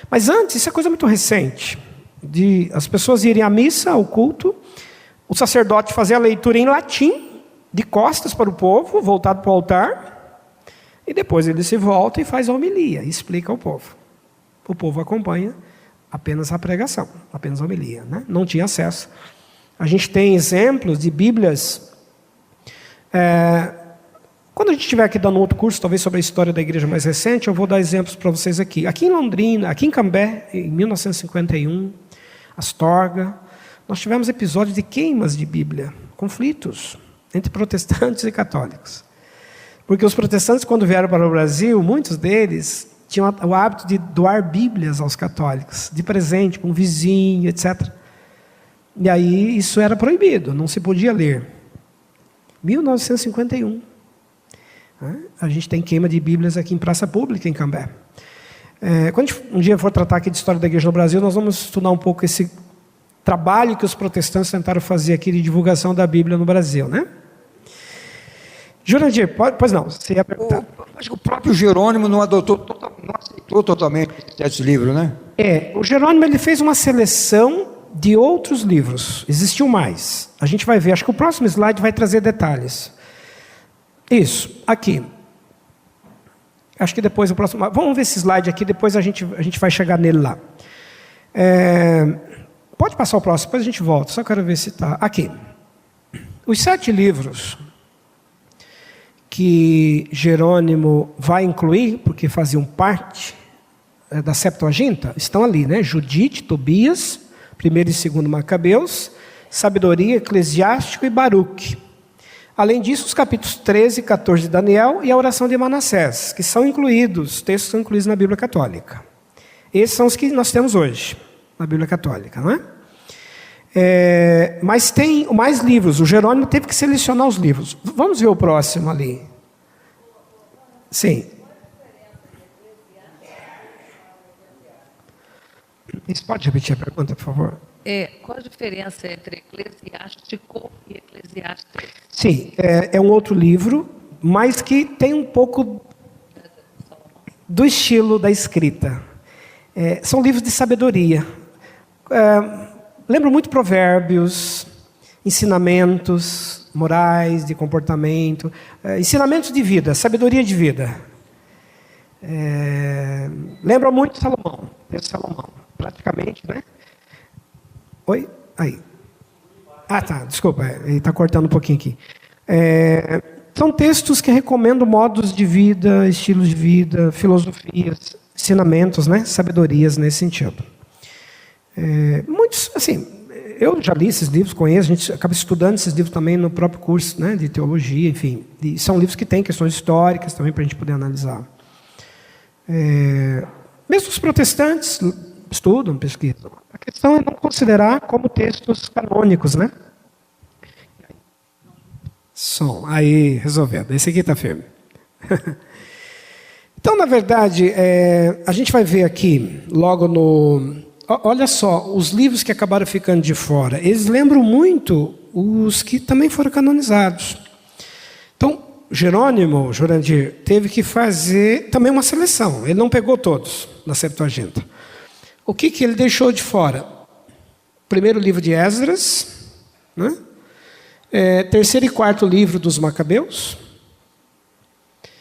Mas antes, isso é coisa muito recente, de as pessoas irem à missa, ao culto, o sacerdote fazer a leitura em latim, de costas para o povo, voltado para o altar, e depois ele se volta e faz a homilia, e explica ao povo. O povo acompanha apenas a pregação, apenas a homilia, né? Não tinha acesso. A gente tem exemplos de Bíblias. Quando a gente estiver aqui dando outro curso, talvez sobre a história da igreja mais recente, eu vou dar exemplos para vocês aqui. Aqui em Londrina, aqui em Cambé, em 1951, Astorga, nós tivemos episódios de queimas de Bíblia, conflitos entre protestantes e católicos. Porque os protestantes, quando vieram para o Brasil, muitos deles tinham o hábito de doar Bíblias aos católicos, de presente, para um vizinho, etc. E aí isso era proibido, não se podia ler. 1951. A gente tem queima de Bíblias aqui em praça pública, em Cambé. Quando a gente um dia for tratar aqui de história da igreja no Brasil, nós vamos estudar um pouco esse trabalho que os protestantes tentaram fazer aqui de divulgação da Bíblia no Brasil, né? Jurandir, pois não, você ia perguntar. Acho que o próprio Jerônimo não aceitou totalmente esse livro, né? O Jerônimo ele fez uma seleção de outros livros. Existiu mais. A gente vai ver, acho que o próximo slide vai trazer detalhes. Isso, aqui. Acho que depois o próximo... Vamos ver esse slide aqui, depois a gente vai chegar nele lá. Pode passar o próximo, depois a gente volta. Só quero ver se está... Aqui. Os 7 livros que Jerônimo vai incluir, porque faziam parte da Septuaginta, estão ali, né? Judite, Tobias, 1º e 2º Macabeus, Sabedoria, Eclesiástico e Baruque. Além disso, os capítulos 13 e 14 de Daniel e a oração de Manassés, que são incluídos, textos são incluídos na Bíblia Católica. Esses são os que nós temos hoje, na Bíblia Católica, não é? Mas tem mais livros, o Jerônimo teve que selecionar os livros. Vamos ver o próximo ali. Sim. Você pode repetir a pergunta, por favor? Qual a diferença entre eclesiástico e eclesiástico? Sim, é um outro livro, mas que tem um pouco do estilo da escrita. São livros de sabedoria. Lembro muito provérbios, ensinamentos morais, de comportamento, ensinamentos de vida, sabedoria de vida. Lembra muito Salomão, praticamente, né? Oi? Aí. Tá, desculpa, ele está cortando um pouquinho aqui. São textos que recomendam modos de vida, estilos de vida, filosofias, ensinamentos, né? Sabedorias nesse sentido. Muitos, assim, eu já li esses livros, conheço, a gente acaba estudando esses livros também no próprio curso, né, de teologia, enfim. E são livros que têm questões históricas também para a gente poder analisar. Mesmo os protestantes estudam, pesquisam. A questão é não considerar como textos canônicos, né? Som, aí resolvendo. Esse aqui está firme. Então, na verdade, a gente vai ver aqui, logo no... Olha só, os livros que acabaram ficando de fora, eles lembram muito os que também foram canonizados. Então, Jerônimo, Jurandir, teve que fazer também uma seleção. Ele não pegou todos na Septuaginta. O que ele deixou de fora? Primeiro livro de Esdras, né? Terceiro e quarto livro dos Macabeus,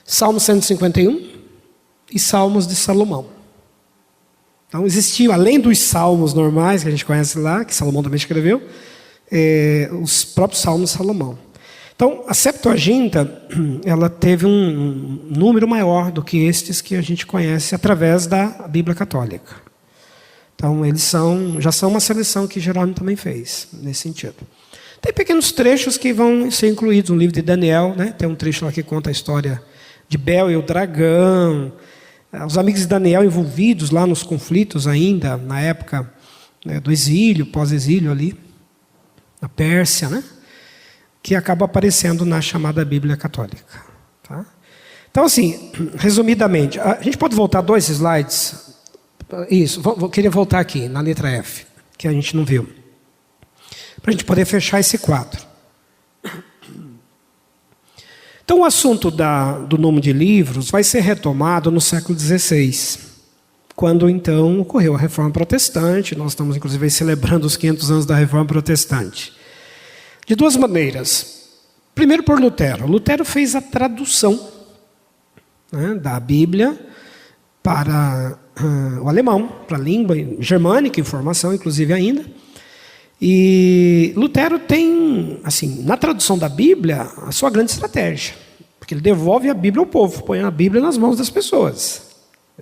Salmo 151 e Salmos de Salomão. Então existiam, além dos salmos normais que a gente conhece lá, que Salomão também escreveu, os próprios salmos de Salomão. Então a Septuaginta, ela teve um número maior do que estes que a gente conhece através da Bíblia Católica. Então eles já são uma seleção que Jerônimo também fez, nesse sentido. Tem pequenos trechos que vão ser incluídos no livro de Daniel, né? Tem um trecho lá que conta a história de Bel e o dragão, os amigos de Daniel envolvidos lá nos conflitos ainda, na época, né, do exílio, pós-exílio ali, na Pérsia, né? Que acaba aparecendo na chamada Bíblia Católica. Tá? Então, assim, resumidamente, a gente pode voltar 2 slides? Isso, queria voltar aqui, na letra F, que a gente não viu. Para a gente poder fechar esse quadro. Então, o assunto do número de livros vai ser retomado no século XVI, quando, então, ocorreu a Reforma Protestante. Nós estamos, inclusive, celebrando os 500 anos da Reforma Protestante. De 2 maneiras. Primeiro, por Lutero. Lutero fez a tradução, né, da Bíblia para o alemão, para a língua germânica, informação, inclusive, ainda. E Lutero tem, assim, na tradução da Bíblia, a sua grande estratégia. Porque ele devolve a Bíblia ao povo, põe a Bíblia nas mãos das pessoas.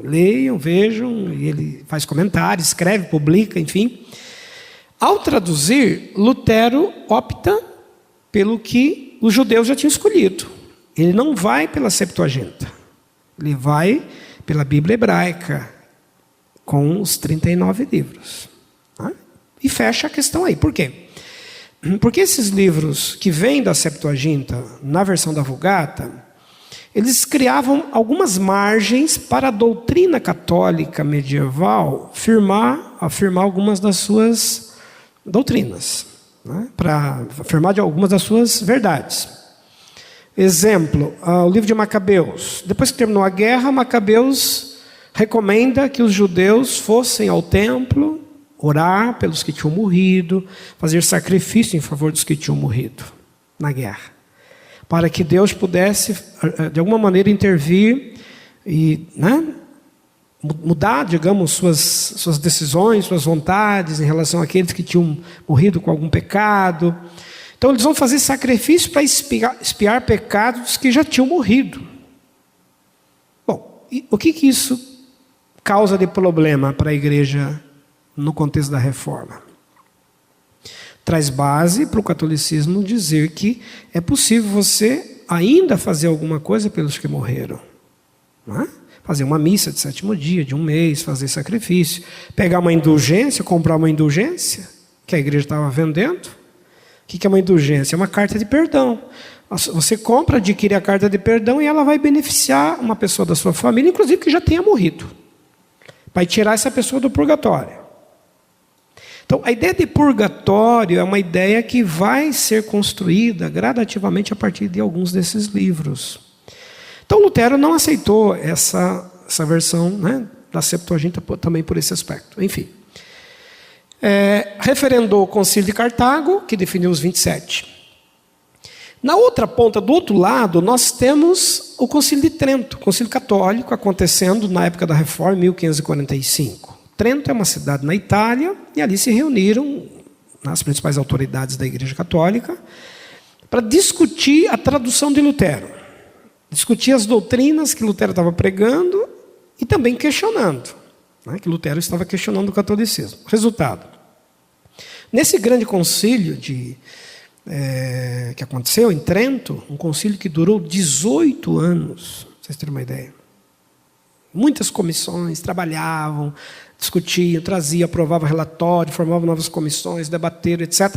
Leiam, vejam, e ele faz comentários, escreve, publica, enfim. Ao traduzir, Lutero opta pelo que os judeus já tinham escolhido. Ele não vai pela Septuaginta. Ele vai pela Bíblia hebraica, com os 39 livros. E fecha a questão aí. Por quê? Porque esses livros que vêm da Septuaginta, na versão da Vulgata, eles criavam algumas margens para a doutrina católica medieval afirmar algumas das suas doutrinas, né? Para afirmar de algumas das suas verdades. Exemplo, o livro de Macabeus. Depois que terminou a guerra, Macabeus recomenda que os judeus fossem ao templo orar pelos que tinham morrido, fazer sacrifício em favor dos que tinham morrido na guerra, para que Deus pudesse, de alguma maneira, intervir e, né, mudar, digamos, suas decisões, suas vontades em relação àqueles que tinham morrido com algum pecado. Então eles vão fazer sacrifício para expiar pecados que já tinham morrido. Bom, e o que isso causa de problema para a igreja no contexto da reforma? Traz base para o catolicismo dizer que é possível você ainda fazer alguma coisa pelos que morreram, não é? Fazer uma missa de 7º dia, de 1 mês, fazer sacrifício, pegar uma indulgência, comprar uma indulgência que a igreja estava vendendo. O que é uma indulgência? É uma carta de perdão. Você compra, adquire a carta de perdão e ela vai beneficiar uma pessoa da sua família, inclusive que já tenha morrido, vai tirar essa pessoa do purgatório. Então, a ideia de purgatório é uma ideia que vai ser construída gradativamente a partir de alguns desses livros. Então, Lutero não aceitou essa versão, né, da Septuaginta também por esse aspecto. Enfim, referendou o Concílio de Cartago, que definiu os 27. Na outra ponta, do outro lado, nós temos o Concílio de Trento, o Concílio Católico, acontecendo na época da Reforma, em 1545. Trento é uma cidade na Itália, e ali se reuniram as principais autoridades da Igreja Católica para discutir a tradução de Lutero, discutir as doutrinas que Lutero estava pregando e também questionando, né, que Lutero estava questionando o catolicismo. Resultado: nesse grande concílio que aconteceu em Trento, um concílio que durou 18 anos, para vocês terem uma ideia. Muitas comissões trabalhavam, discutiam, traziam, aprovavam relatório, formavam novas comissões, debateram, etc.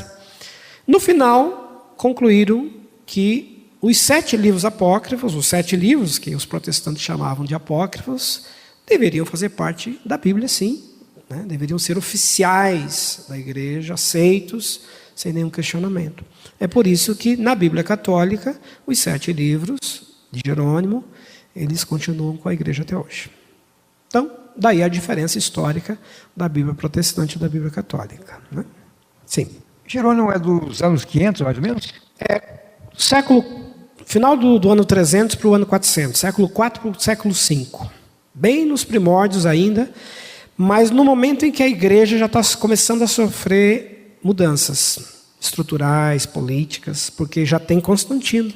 No final, concluíram que os 7 livros apócrifos, os 7 livros que os protestantes chamavam de apócrifos, deveriam fazer parte da Bíblia, sim, né? Deveriam ser oficiais da igreja, aceitos, sem nenhum questionamento. É por isso que na Bíblia Católica, os 7 livros de Jerônimo, eles continuam com a igreja até hoje. Então, daí a diferença histórica da Bíblia protestante e da Bíblia católica, né? Sim. Jerônimo é dos anos 500, mais ou menos? Final do ano 300 para o ano 400, século 4 para o século 5. Bem nos primórdios ainda, mas no momento em que a igreja já está começando a sofrer mudanças estruturais, políticas, porque já tem Constantino,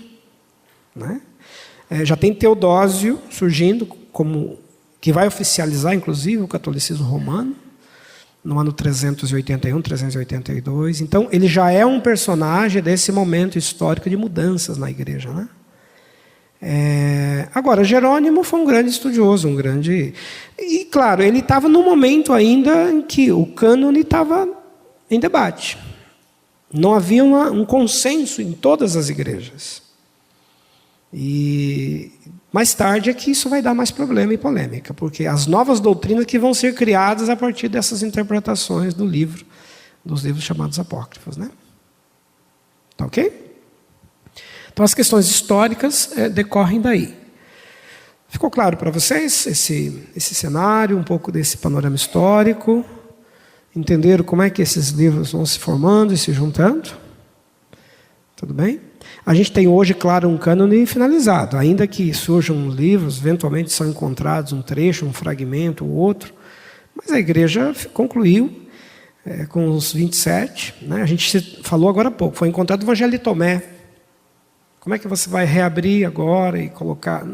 né? Já tem Teodósio surgindo, que vai oficializar, inclusive, o catolicismo romano, no ano 381, 382. Então, ele já é um personagem desse momento histórico de mudanças na igreja, né? Agora, Jerônimo foi um grande estudioso, E, claro, ele estava num momento ainda em que o cânone estava em debate. Não havia um consenso em todas as igrejas. E mais tarde é que isso vai dar mais problema e polêmica, porque as novas doutrinas que vão ser criadas a partir dessas interpretações dos livros chamados apócrifos, né? Tá ok? Então as questões históricas decorrem daí. Ficou claro para vocês esse cenário, um pouco desse panorama histórico? Entenderam como é que esses livros vão se formando e se juntando? Tudo bem? A gente tem hoje, claro, um cânone finalizado, ainda que surjam livros, eventualmente são encontrados um trecho, um fragmento, ou outro, mas a igreja concluiu com os 27, né? A gente falou agora há pouco, foi encontrado o Evangelho de Tomé. Como é que você vai reabrir agora e colocar?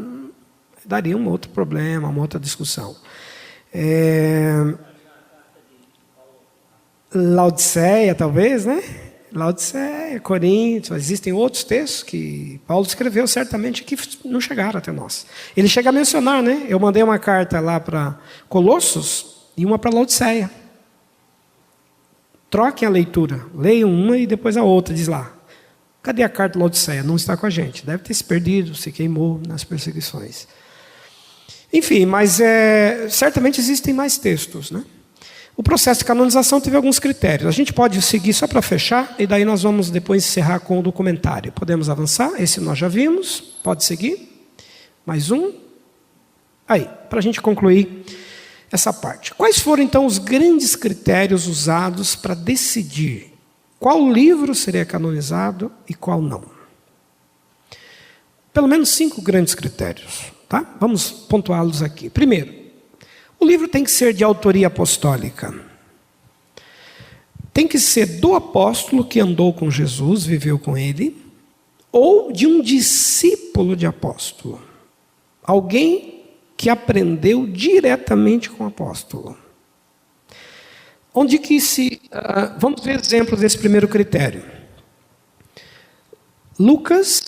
Daria um outro problema, uma outra discussão. Laodiceia, talvez, né? Laodiceia, Coríntios, existem outros textos que Paulo escreveu certamente que não chegaram até nós. Ele chega a mencionar, né? Eu mandei uma carta lá para Colossos e uma para Laodiceia. Troquem a leitura, leiam uma e depois a outra, diz lá. Cadê a carta de Laodiceia? Não está com a gente. Deve ter se perdido, se queimou nas perseguições. Enfim, mas certamente existem mais textos, né? O processo de canonização teve alguns critérios. A gente pode seguir só para fechar, e daí nós vamos depois encerrar com o documentário. Podemos avançar? Esse nós já vimos. Pode seguir? Mais um? Aí, para a gente concluir essa parte. Quais foram, então, os grandes critérios usados para decidir qual livro seria canonizado e qual não? Pelo menos 5 grandes critérios, tá? Vamos pontuá-los aqui. Primeiro, o livro tem que ser de autoria apostólica. Tem que ser do apóstolo que andou com Jesus, viveu com ele, ou de um discípulo de apóstolo. Alguém que aprendeu diretamente com o apóstolo. Onde que vamos ver exemplos desse primeiro critério. Lucas,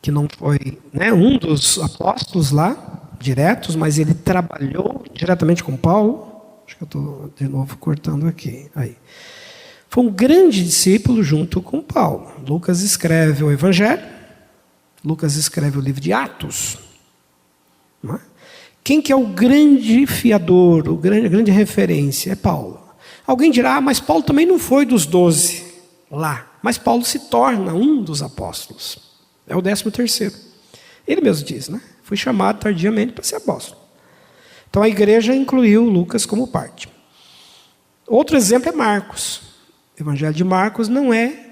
que não foi, né, um dos apóstolos lá, diretos, mas ele trabalhou diretamente com Paulo. Acho que eu estou de novo cortando aqui. Aí. Foi um grande discípulo junto com Paulo. Lucas escreve o Evangelho. Lucas escreve o livro de Atos. Não é? Quem que é o grande fiador, a grande referência? É Paulo. Alguém dirá, mas Paulo também não foi dos 12 lá. Mas Paulo se torna um dos apóstolos. É o 13º. Ele mesmo diz, né? Fui chamado tardiamente para ser apóstolo. Então a igreja incluiu Lucas como parte. Outro exemplo é Marcos. O Evangelho de Marcos não é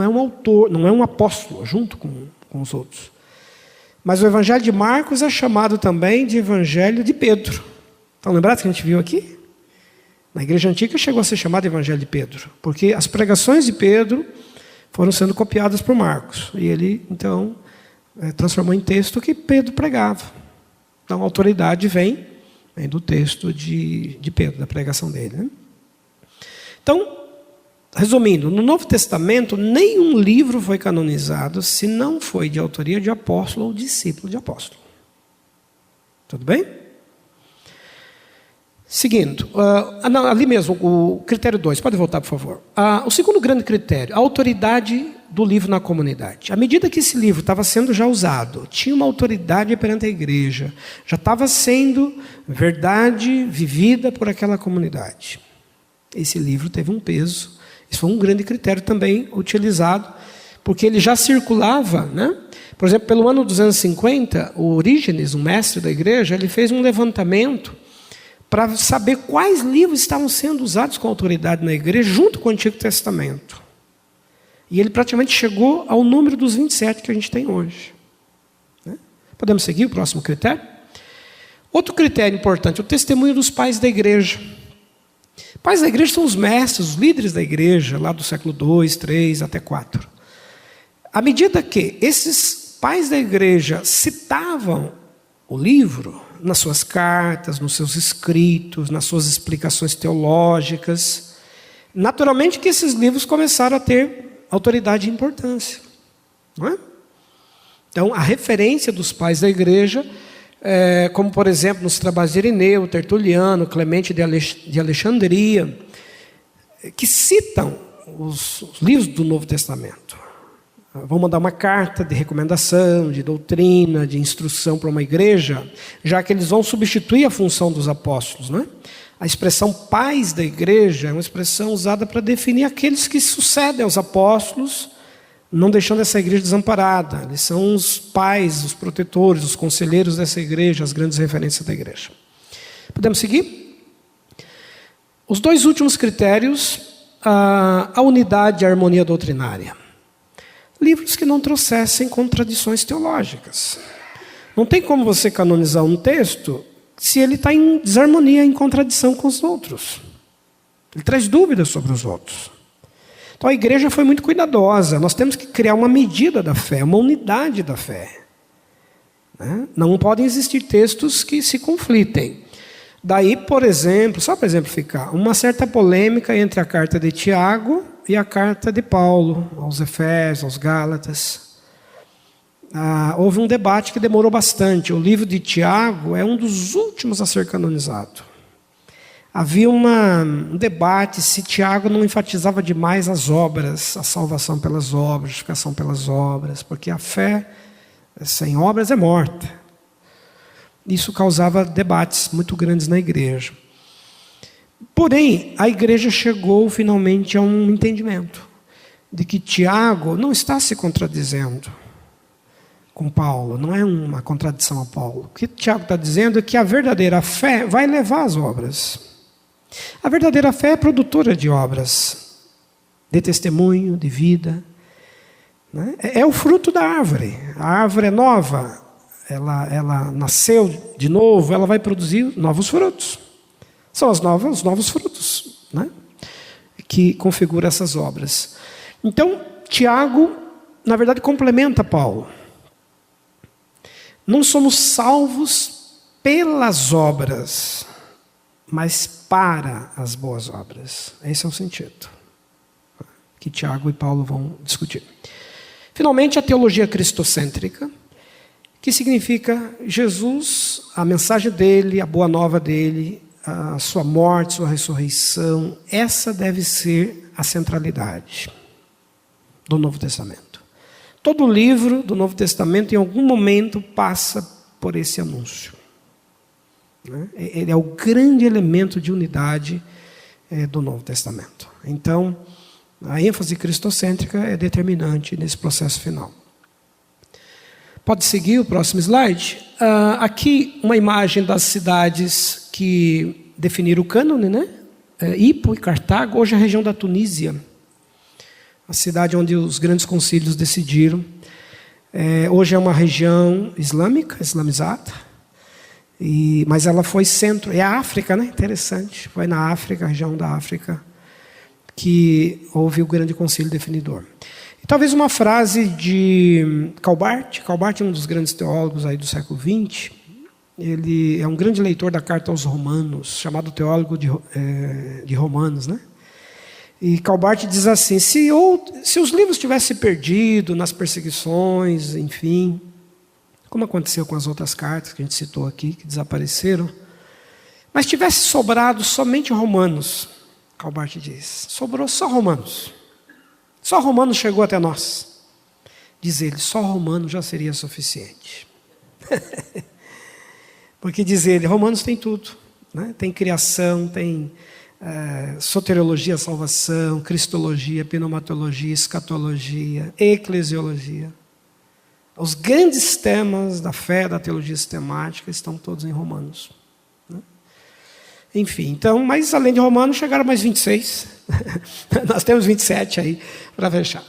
um autor, não é um apóstolo junto com os outros. Mas o Evangelho de Marcos é chamado também de Evangelho de Pedro. Estão lembrados que a gente viu aqui? Na igreja antiga chegou a ser chamado de Evangelho de Pedro, porque as pregações de Pedro foram sendo copiadas por Marcos. E ele, então, transformou em texto que Pedro pregava. Então a autoridade vem do texto de Pedro, da pregação dele, né? Então, resumindo, no Novo Testamento nenhum livro foi canonizado se não foi de autoria de apóstolo ou discípulo de apóstolo. Tudo bem? Seguindo, ali mesmo, o critério 2, pode voltar, por favor. O segundo grande critério, a autoridade do livro na comunidade. À medida que esse livro estava sendo já usado, tinha uma autoridade perante a igreja, já estava sendo verdade vivida por aquela comunidade. Esse livro teve um peso Isso foi um grande critério também utilizado, porque ele já circulava, né? Por exemplo, pelo ano 250, o Orígenes, um mestre da igreja, ele fez um levantamento para saber quais livros estavam sendo usados com autoridade na igreja, junto com o Antigo Testamento. E ele praticamente chegou ao número dos 27 que a gente tem hoje. Né? Podemos seguir o próximo critério? Outro critério importante, o testemunho dos pais da igreja. Pais da igreja são os mestres, os líderes da igreja, lá do século 2, 3 até 4. À medida que esses pais da igreja citavam o livro nas suas cartas, nos seus escritos, nas suas explicações teológicas, naturalmente que esses livros começaram a ter autoridade e importância. Não é? Então, a referência dos pais da igreja, como por exemplo nos trabalhos de Ireneu, Tertuliano, Clemente de Alexandria, que citam os livros do Novo Testamento. Vão mandar uma carta de recomendação, de doutrina, de instrução para uma igreja, já que eles vão substituir a função dos apóstolos. Não é? A expressão pais da igreja é uma expressão usada para definir aqueles que sucedem aos apóstolos, não deixando essa igreja desamparada. Eles são os pais, os protetores, os conselheiros dessa igreja, as grandes referências da igreja. Podemos seguir? Os dois últimos critérios, a unidade e a harmonia doutrinária. Livros que não trouxessem contradições teológicas. Não tem como você canonizar um texto se ele está em desarmonia, em contradição com os outros. Ele traz dúvidas sobre os outros. Então a igreja foi muito cuidadosa. Nós temos que criar uma medida da fé, uma unidade da fé. Né? Não podem existir textos que se conflitem. Daí, por exemplo, só para exemplificar, uma certa polêmica entre a carta de Tiago e a carta de Paulo aos Efésios, aos Gálatas. Houve um debate que demorou bastante. O livro de Tiago é um dos últimos a ser canonizado. Havia um debate se Tiago não enfatizava demais as obras, a salvação pelas obras, a justificação pelas obras, porque a fé sem obras é morta. Isso causava debates muito grandes na igreja. Porém, a igreja chegou finalmente a um entendimento de que Tiago não está se contradizendo com Paulo, não é uma contradição a Paulo. O que Tiago está dizendo é que a verdadeira fé vai levar às obras. A verdadeira fé é produtora de obras, de testemunho, de vida. Né? É o fruto da árvore. A árvore é nova, ela nasceu de novo, ela vai produzir novos frutos. São os novos frutos, né? Que configuram essas obras. Então, Tiago, na verdade, complementa Paulo. Não somos salvos pelas obras, mas para as boas obras. Esse é o sentido que Tiago e Paulo vão discutir. Finalmente, a teologia cristocêntrica, que significa Jesus, a mensagem dele, a boa nova dele, a sua morte, sua ressurreição. Essa deve ser a centralidade do Novo Testamento. Todo livro do Novo Testamento, em algum momento, passa por esse anúncio. Ele é o grande elemento de unidade do Novo Testamento. Então, a ênfase cristocêntrica é determinante nesse processo final. Pode seguir o próximo slide. Aqui uma imagem das cidades que definiram o cânone, né? Hippo e Cartago, hoje é a região da Tunísia. A cidade onde os grandes concílios decidiram. Hoje é uma região islâmica, islamizada. Mas ela foi centro, é a África, né? Interessante. Foi na África, a região da África, que houve o grande concílio definidor. E talvez uma frase de Calbart. Calbart é um dos grandes teólogos aí do século XX. Ele é um grande leitor da carta aos Romanos, chamado teólogo de Romanos, né? E Calbart diz assim: se os livros tivessem perdido nas perseguições, enfim, como aconteceu com as outras cartas que a gente citou aqui, que desapareceram, mas tivesse sobrado somente Romanos, Calbart diz, sobrou só Romanos. Só Romanos chegou até nós. Diz ele, só Romanos já seria suficiente. Porque diz ele, Romanos tem tudo, né? Tem criação, tem soteriologia, salvação, cristologia, pneumatologia, escatologia, eclesiologia. Os grandes temas da fé, da teologia sistemática, estão todos em Romanos. Enfim, então, mas além de Romanos, chegaram mais 26. Nós temos 27 aí para fechar.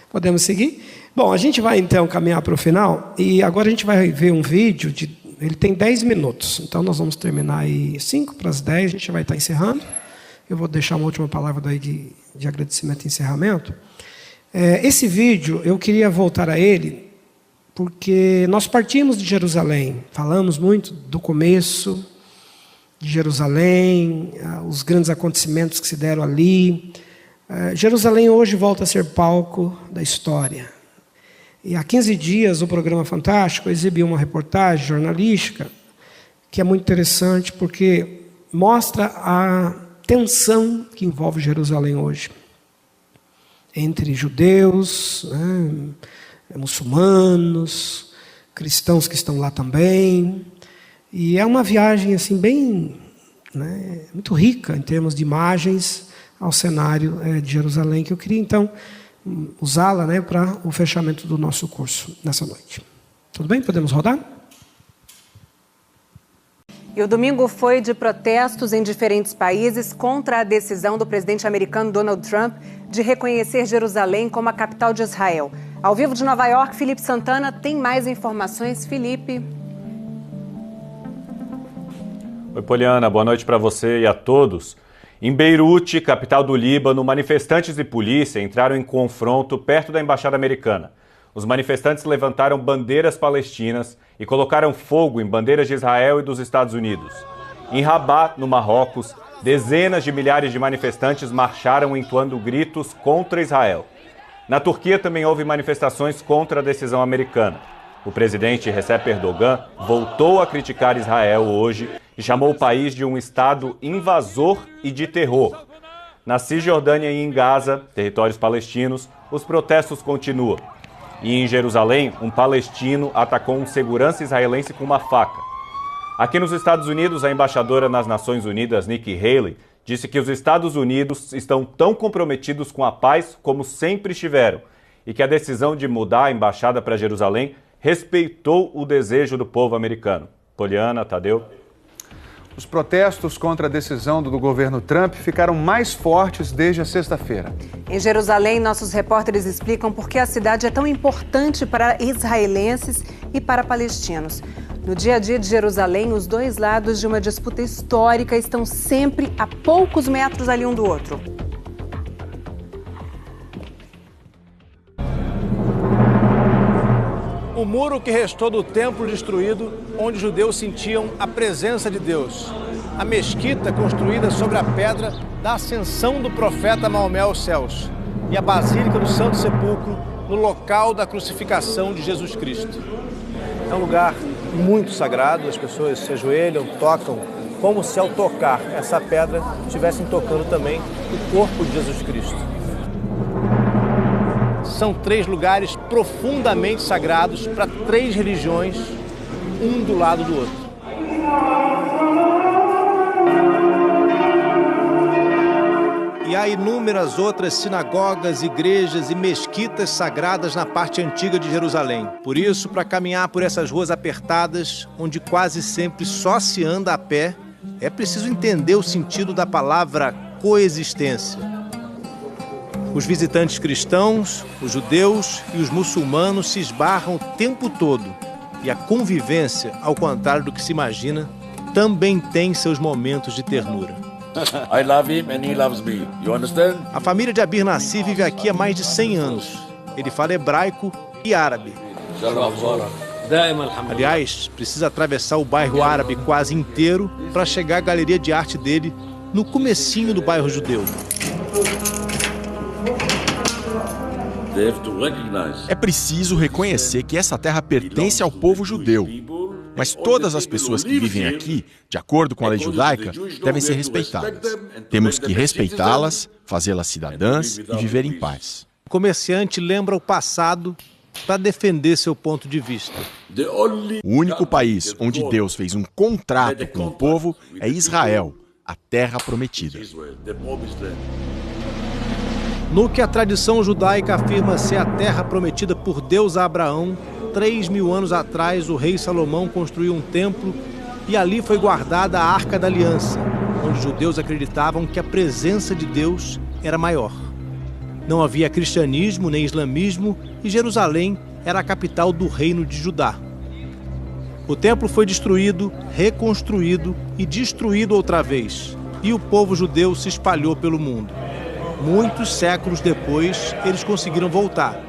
Podemos seguir? Bom, a gente vai então caminhar para o final, e agora a gente vai ver um vídeo, ele tem 10 minutos, então nós vamos terminar aí 5 para as 10, a gente vai estar encerrando. Eu vou deixar uma última palavra daí de agradecimento e encerramento. Esse vídeo, eu queria voltar a ele, porque nós partimos de Jerusalém, falamos muito do começo de Jerusalém, os grandes acontecimentos que se deram ali. Jerusalém hoje volta a ser palco da história. E há 15 dias o programa Fantástico exibiu uma reportagem jornalística que é muito interessante porque mostra a tensão que envolve Jerusalém hoje. Entre judeus, muçulmanos, cristãos que estão lá também. E é uma viagem assim bem, muito rica em termos de imagens ao cenário de Jerusalém, que eu queria então usá-la para o fechamento do nosso curso nessa noite. Tudo bem? Podemos rodar? E o domingo foi de protestos em diferentes países contra a decisão do presidente americano Donald Trump de reconhecer Jerusalém como a capital de Israel. Ao vivo de Nova York, Felipe Santana tem mais informações. Felipe. Oi, Poliana, boa noite para você e a todos. Em Beirute, capital do Líbano, manifestantes e polícia entraram em confronto perto da embaixada americana. Os manifestantes levantaram bandeiras palestinas e colocaram fogo em bandeiras de Israel e dos Estados Unidos. Em Rabat, no Marrocos, dezenas de milhares de manifestantes marcharam entoando gritos contra Israel. Na Turquia também houve manifestações contra a decisão americana. O presidente Recep Erdogan voltou a criticar Israel hoje e chamou o país de um estado invasor e de terror. Na Cisjordânia e em Gaza, territórios palestinos, os protestos continuam. E em Jerusalém, um palestino atacou um segurança israelense com uma faca. Aqui nos Estados Unidos, a embaixadora nas Nações Unidas, Nikki Haley, disse que os Estados Unidos estão tão comprometidos com a paz como sempre estiveram e que a decisão de mudar a embaixada para Jerusalém respeitou o desejo do povo americano. Poliana, Tadeu. Os protestos contra a decisão do governo Trump ficaram mais fortes desde a sexta-feira. Em Jerusalém, nossos repórteres explicam por que a cidade é tão importante para israelenses e para palestinos. No dia a dia de Jerusalém, os dois lados de uma disputa histórica estão sempre a poucos metros ali um do outro. O muro que restou do templo destruído, onde os judeus sentiam a presença de Deus. A mesquita construída sobre a pedra da ascensão do profeta Maomé aos céus. E a Basílica do Santo Sepulcro, no local da crucificação de Jesus Cristo. É um lugar muito sagrado, as pessoas se ajoelham, tocam, como se ao tocar essa pedra estivessem tocando também o corpo de Jesus Cristo. São 3 lugares profundamente sagrados para 3 religiões, um do lado do outro. E há inúmeras outras sinagogas, igrejas e mesquitas sagradas na parte antiga de Jerusalém. Por isso, para caminhar por essas ruas apertadas, onde quase sempre só se anda a pé, é preciso entender o sentido da palavra coexistência. Os visitantes cristãos, os judeus e os muçulmanos se esbarram o tempo todo. E a convivência, ao contrário do que se imagina, também tem seus momentos de ternura. I love him and he loves me. You understand? A família de Abir Nassi vive aqui há mais de 100 anos. Ele fala hebraico e árabe. Aliás, precisa atravessar o bairro árabe quase inteiro para chegar à galeria de arte dele no comecinho do bairro judeu. É preciso reconhecer que essa terra pertence ao povo judeu. Mas todas as pessoas que vivem aqui, de acordo com a lei judaica, devem ser respeitadas. Temos que respeitá-las, fazê-las cidadãs e viver em paz. O comerciante lembra o passado para defender seu ponto de vista. O único país onde Deus fez um contrato com o povo é Israel. a Terra Prometida. No que a tradição judaica afirma ser a terra prometida por Deus a Abraão, 3.000 anos atrás o rei Salomão construiu um templo e ali foi guardada a Arca da Aliança, onde os judeus acreditavam que a presença de Deus era maior. Não havia cristianismo nem islamismo e Jerusalém era a capital do reino de Judá. O templo foi destruído, reconstruído e destruído outra vez, e o povo judeu se espalhou pelo mundo. Muitos séculos depois, eles conseguiram voltar,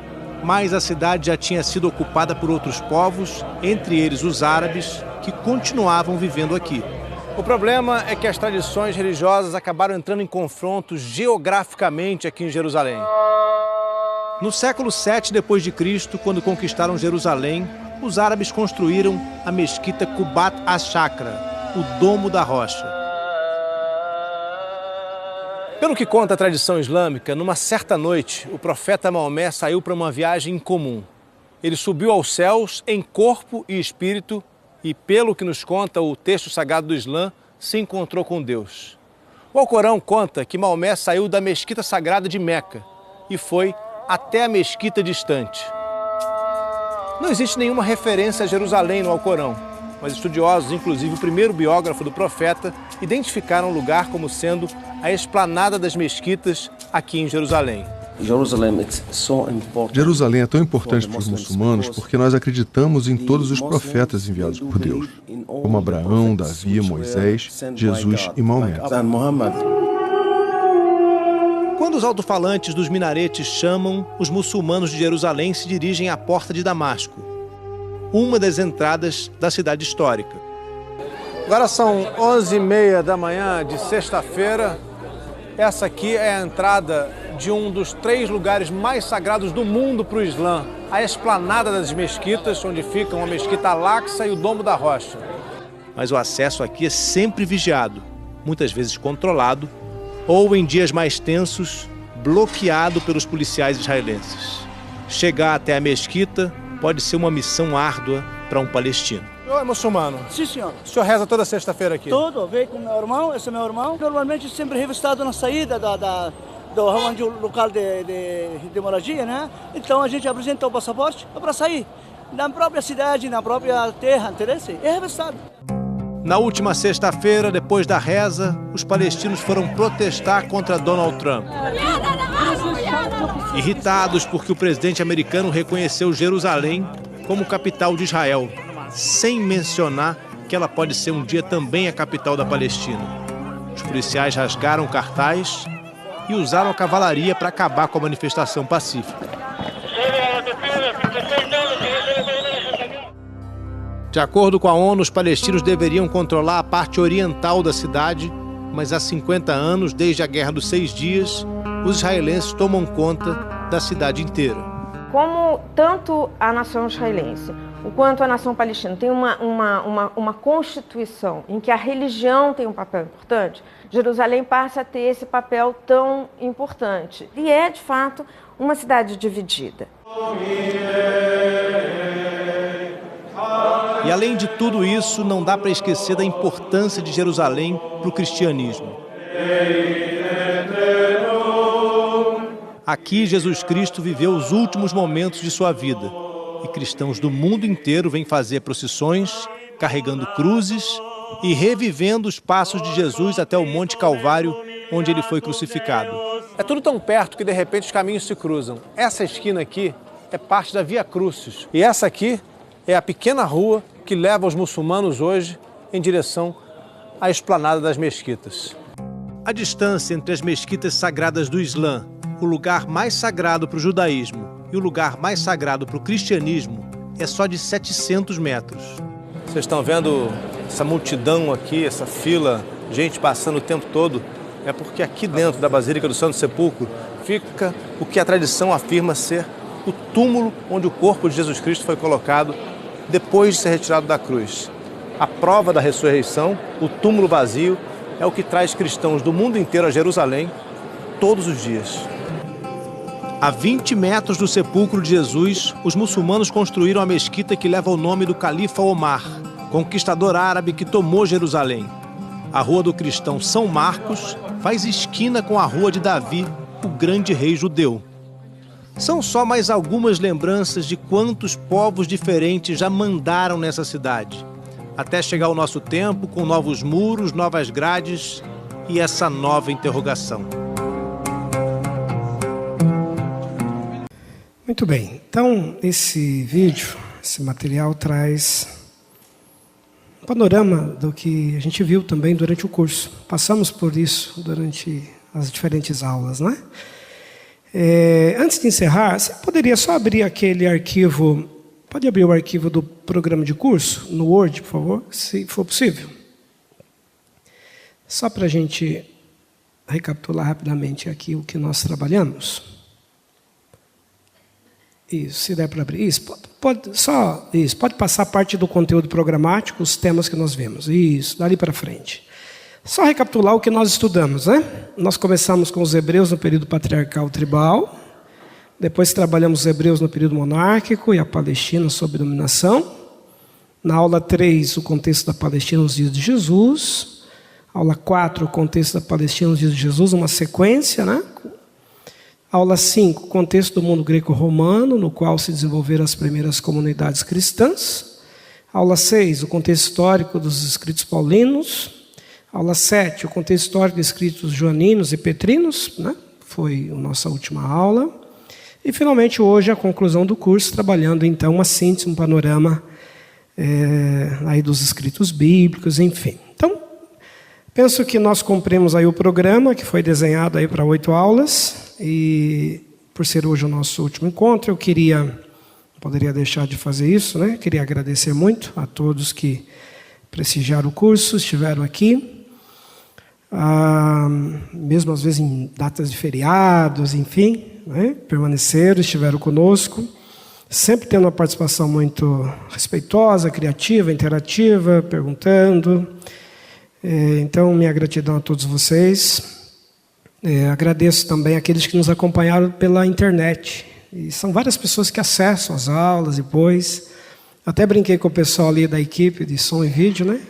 mas a cidade já tinha sido ocupada por outros povos, entre eles os árabes, que continuavam vivendo aqui. O problema é que as tradições religiosas acabaram entrando em confronto geograficamente aqui em Jerusalém. No século VII d.C., quando conquistaram Jerusalém, os árabes construíram a mesquita Qubat Ash-Shakra, o Domo da Rocha. Pelo que conta a tradição islâmica, numa certa noite, o profeta Maomé saiu para uma viagem incomum. Ele subiu aos céus em corpo e espírito e, pelo que nos conta o texto sagrado do Islã, se encontrou com Deus. O Alcorão conta que Maomé saiu da mesquita sagrada de Meca e foi até a mesquita distante. Não existe nenhuma referência a Jerusalém no Alcorão, mas estudiosos, inclusive o primeiro biógrafo do profeta, identificaram o lugar como sendo a esplanada das mesquitas aqui em Jerusalém. Jerusalém é tão importante para os muçulmanos porque nós acreditamos em todos os profetas enviados por Deus, como Abraão, Davi, Moisés, Jesus e Maomé. Quando os alto-falantes dos minaretes chamam, os muçulmanos de Jerusalém se dirigem à porta de Damasco, uma das entradas da cidade histórica. Agora são 11h30 da manhã de sexta-feira. Essa aqui é a entrada de um dos 3 lugares mais sagrados do mundo para o Islã, a esplanada das mesquitas, onde ficam a mesquita Al-Aqsa e o Domo da Rocha. Mas o acesso aqui é sempre vigiado, muitas vezes controlado, ou em dias mais tensos, bloqueado pelos policiais israelenses. Chegar até a mesquita pode ser uma missão árdua para um palestino. O senhor é muçulmano? Sim, senhor. O senhor reza toda sexta-feira aqui? Todo, veio com meu irmão, esse é meu irmão. Normalmente sempre revistado na saída do local de moradia, né? Então a gente apresenta o passaporte para sair. Na própria cidade, na própria terra, interesse, é revistado. Na última sexta-feira, depois da reza, os palestinos foram protestar contra Donald Trump. Irritados porque o presidente americano reconheceu Jerusalém como capital de Israel, sem mencionar que ela pode ser um dia também a capital da Palestina. Os policiais rasgaram o cartaz e usaram a cavalaria para acabar com a manifestação pacífica. De acordo com a ONU, os palestinos deveriam controlar a parte oriental da cidade, mas há 50 anos, desde a Guerra dos 6 Dias, os israelenses tomam conta da cidade inteira. Como tanto a nação israelense quanto a nação palestina tem uma constituição em que a religião tem um papel importante, Jerusalém passa a ter esse papel tão importante. E é, de fato, uma cidade dividida. E além de tudo isso, não dá para esquecer da importância de Jerusalém para o cristianismo. Aqui, Jesus Cristo viveu os últimos momentos de sua vida. E cristãos do mundo inteiro vêm fazer procissões, carregando cruzes e revivendo os passos de Jesus até o Monte Calvário, onde ele foi crucificado. É tudo tão perto que, de repente, os caminhos se cruzam. Essa esquina aqui é parte da Via Crucis. E essa aqui é a pequena rua que leva os muçulmanos hoje em direção à esplanada das mesquitas. A distância entre as mesquitas sagradas do Islã, o lugar mais sagrado para o judaísmo, e o lugar mais sagrado para o cristianismo é só de 700 metros. Vocês estão vendo essa multidão aqui, essa fila, gente passando o tempo todo? É porque aqui dentro da Basílica do Santo Sepulcro fica o que a tradição afirma ser o túmulo onde o corpo de Jesus Cristo foi colocado depois de ser retirado da cruz. A prova da ressurreição, o túmulo vazio, é o que traz cristãos do mundo inteiro a Jerusalém todos os dias. A 20 metros do sepulcro de Jesus, os muçulmanos construíram a mesquita que leva o nome do califa Omar, conquistador árabe que tomou Jerusalém. a Rua do Cristão São Marcos faz esquina com a Rua de Davi, o grande rei judeu. São só mais algumas lembranças de quantos povos diferentes já mandaram nessa cidade, até chegar o nosso tempo com novos muros, novas grades e essa nova interrogação. Muito bem, então esse vídeo, esse material traz um panorama do que a gente viu também durante o curso. Passamos por isso durante as diferentes aulas, né? Antes de encerrar, você poderia só abrir aquele arquivo, pode abrir o arquivo do programa de curso, no Word, por favor, se for possível. Só para a gente recapitular rapidamente aqui o que nós trabalhamos. Isso, se der para abrir. Isso, pode passar parte do conteúdo programático, os temas que nós vimos. Isso, dali para frente. Só recapitular o que nós estudamos, né? Nós começamos com os hebreus no período patriarcal tribal, depois trabalhamos os hebreus no período monárquico e a Palestina sob dominação. Na aula 3, o contexto da Palestina nos dias de Jesus. Aula 4, o contexto da Palestina nos dias de Jesus, uma sequência, né? Aula 5, contexto do mundo greco-romano, no qual se desenvolveram as primeiras comunidades cristãs. Aula 6, o contexto histórico dos escritos paulinos. Aula 7, o contexto histórico dos escritos joaninos e petrinos, né? Foi a nossa última aula. E, finalmente, hoje, a conclusão do curso, trabalhando, então, uma síntese, um panorama aí dos escritos bíblicos, enfim. Então, penso que nós cumprimos aí o programa, que foi desenhado aí para 8 aulas, e, por ser hoje o nosso último encontro, eu não poderia deixar de fazer isso, né? Queria agradecer muito a todos que prestigiaram o curso, estiveram aqui. Mesmo às vezes em datas de feriados, enfim, né? Permaneceram, estiveram conosco, sempre tendo uma participação muito respeitosa, criativa, interativa, perguntando. Então, minha gratidão a todos vocês. Agradeço também aqueles que nos acompanharam pela internet. E são várias pessoas que acessam as aulas depois. Até brinquei com o pessoal ali da equipe de som e vídeo, né?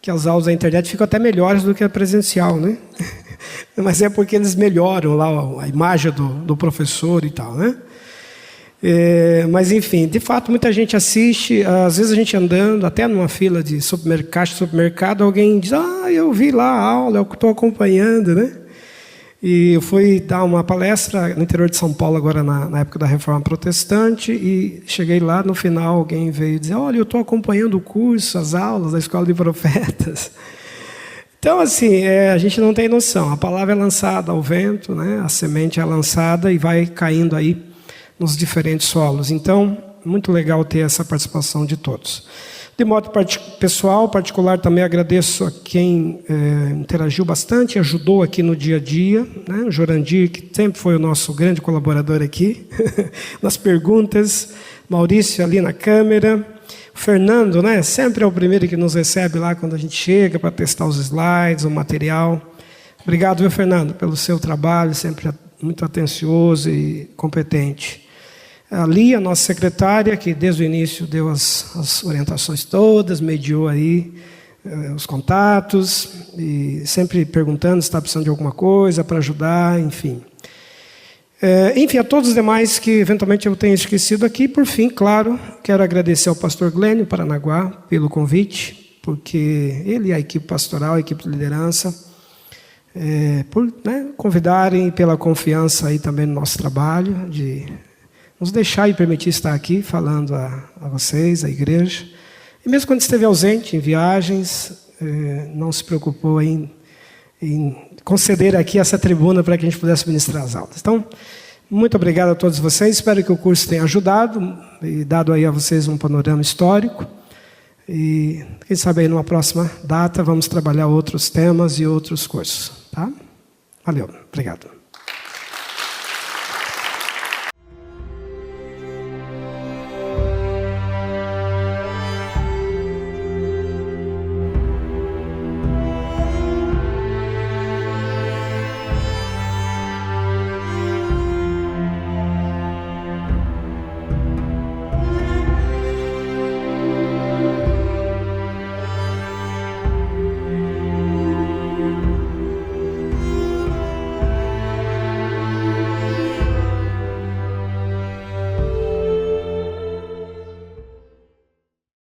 Que as aulas da internet ficam até melhores do que a presencial, né? Mas é porque eles melhoram lá a imagem do professor e tal, né? Mas, enfim, de fato, muita gente assiste. Às vezes a gente andando, até numa fila de supermercado, alguém diz, eu vi lá a aula, eu estou acompanhando, né? E eu fui dar uma palestra no interior de São Paulo, agora na época da Reforma Protestante, e cheguei lá, no final alguém veio dizer, olha, eu estou acompanhando o curso, as aulas da Escola de Profetas. Então, assim, a gente não tem noção. A palavra é lançada ao vento, né? A semente é lançada e vai caindo aí nos diferentes solos. Então, muito legal ter essa participação de todos. De modo pessoal, particular, também agradeço a quem interagiu bastante, ajudou aqui no dia a dia, né? O Jorandir, que sempre foi o nosso grande colaborador aqui, nas perguntas, Maurício ali na câmera, o Fernando, né? Sempre é o primeiro que nos recebe lá quando a gente chega para testar os slides, o material. Obrigado, viu, Fernando, pelo seu trabalho, sempre muito atencioso e competente. A Lia, nossa secretária, que desde o início deu as orientações todas, mediou aí os contatos, e sempre perguntando se está precisando de alguma coisa para ajudar, enfim. Enfim, a todos os demais que eventualmente eu tenha esquecido aqui. Por fim, claro, quero agradecer ao pastor Glênio Paranaguá pelo convite, porque ele e a equipe pastoral, a equipe de liderança, por convidarem e pela confiança aí também no nosso trabalho, de nos deixar e permitir estar aqui falando a vocês, à igreja. E mesmo quando esteve ausente, em viagens, não se preocupou em conceder aqui essa tribuna para que a gente pudesse ministrar as aulas. Então, muito obrigado a todos vocês. Espero que o curso tenha ajudado e dado aí a vocês um panorama histórico. E quem sabe aí numa próxima data vamos trabalhar outros temas e outros cursos. Tá? Valeu, obrigado.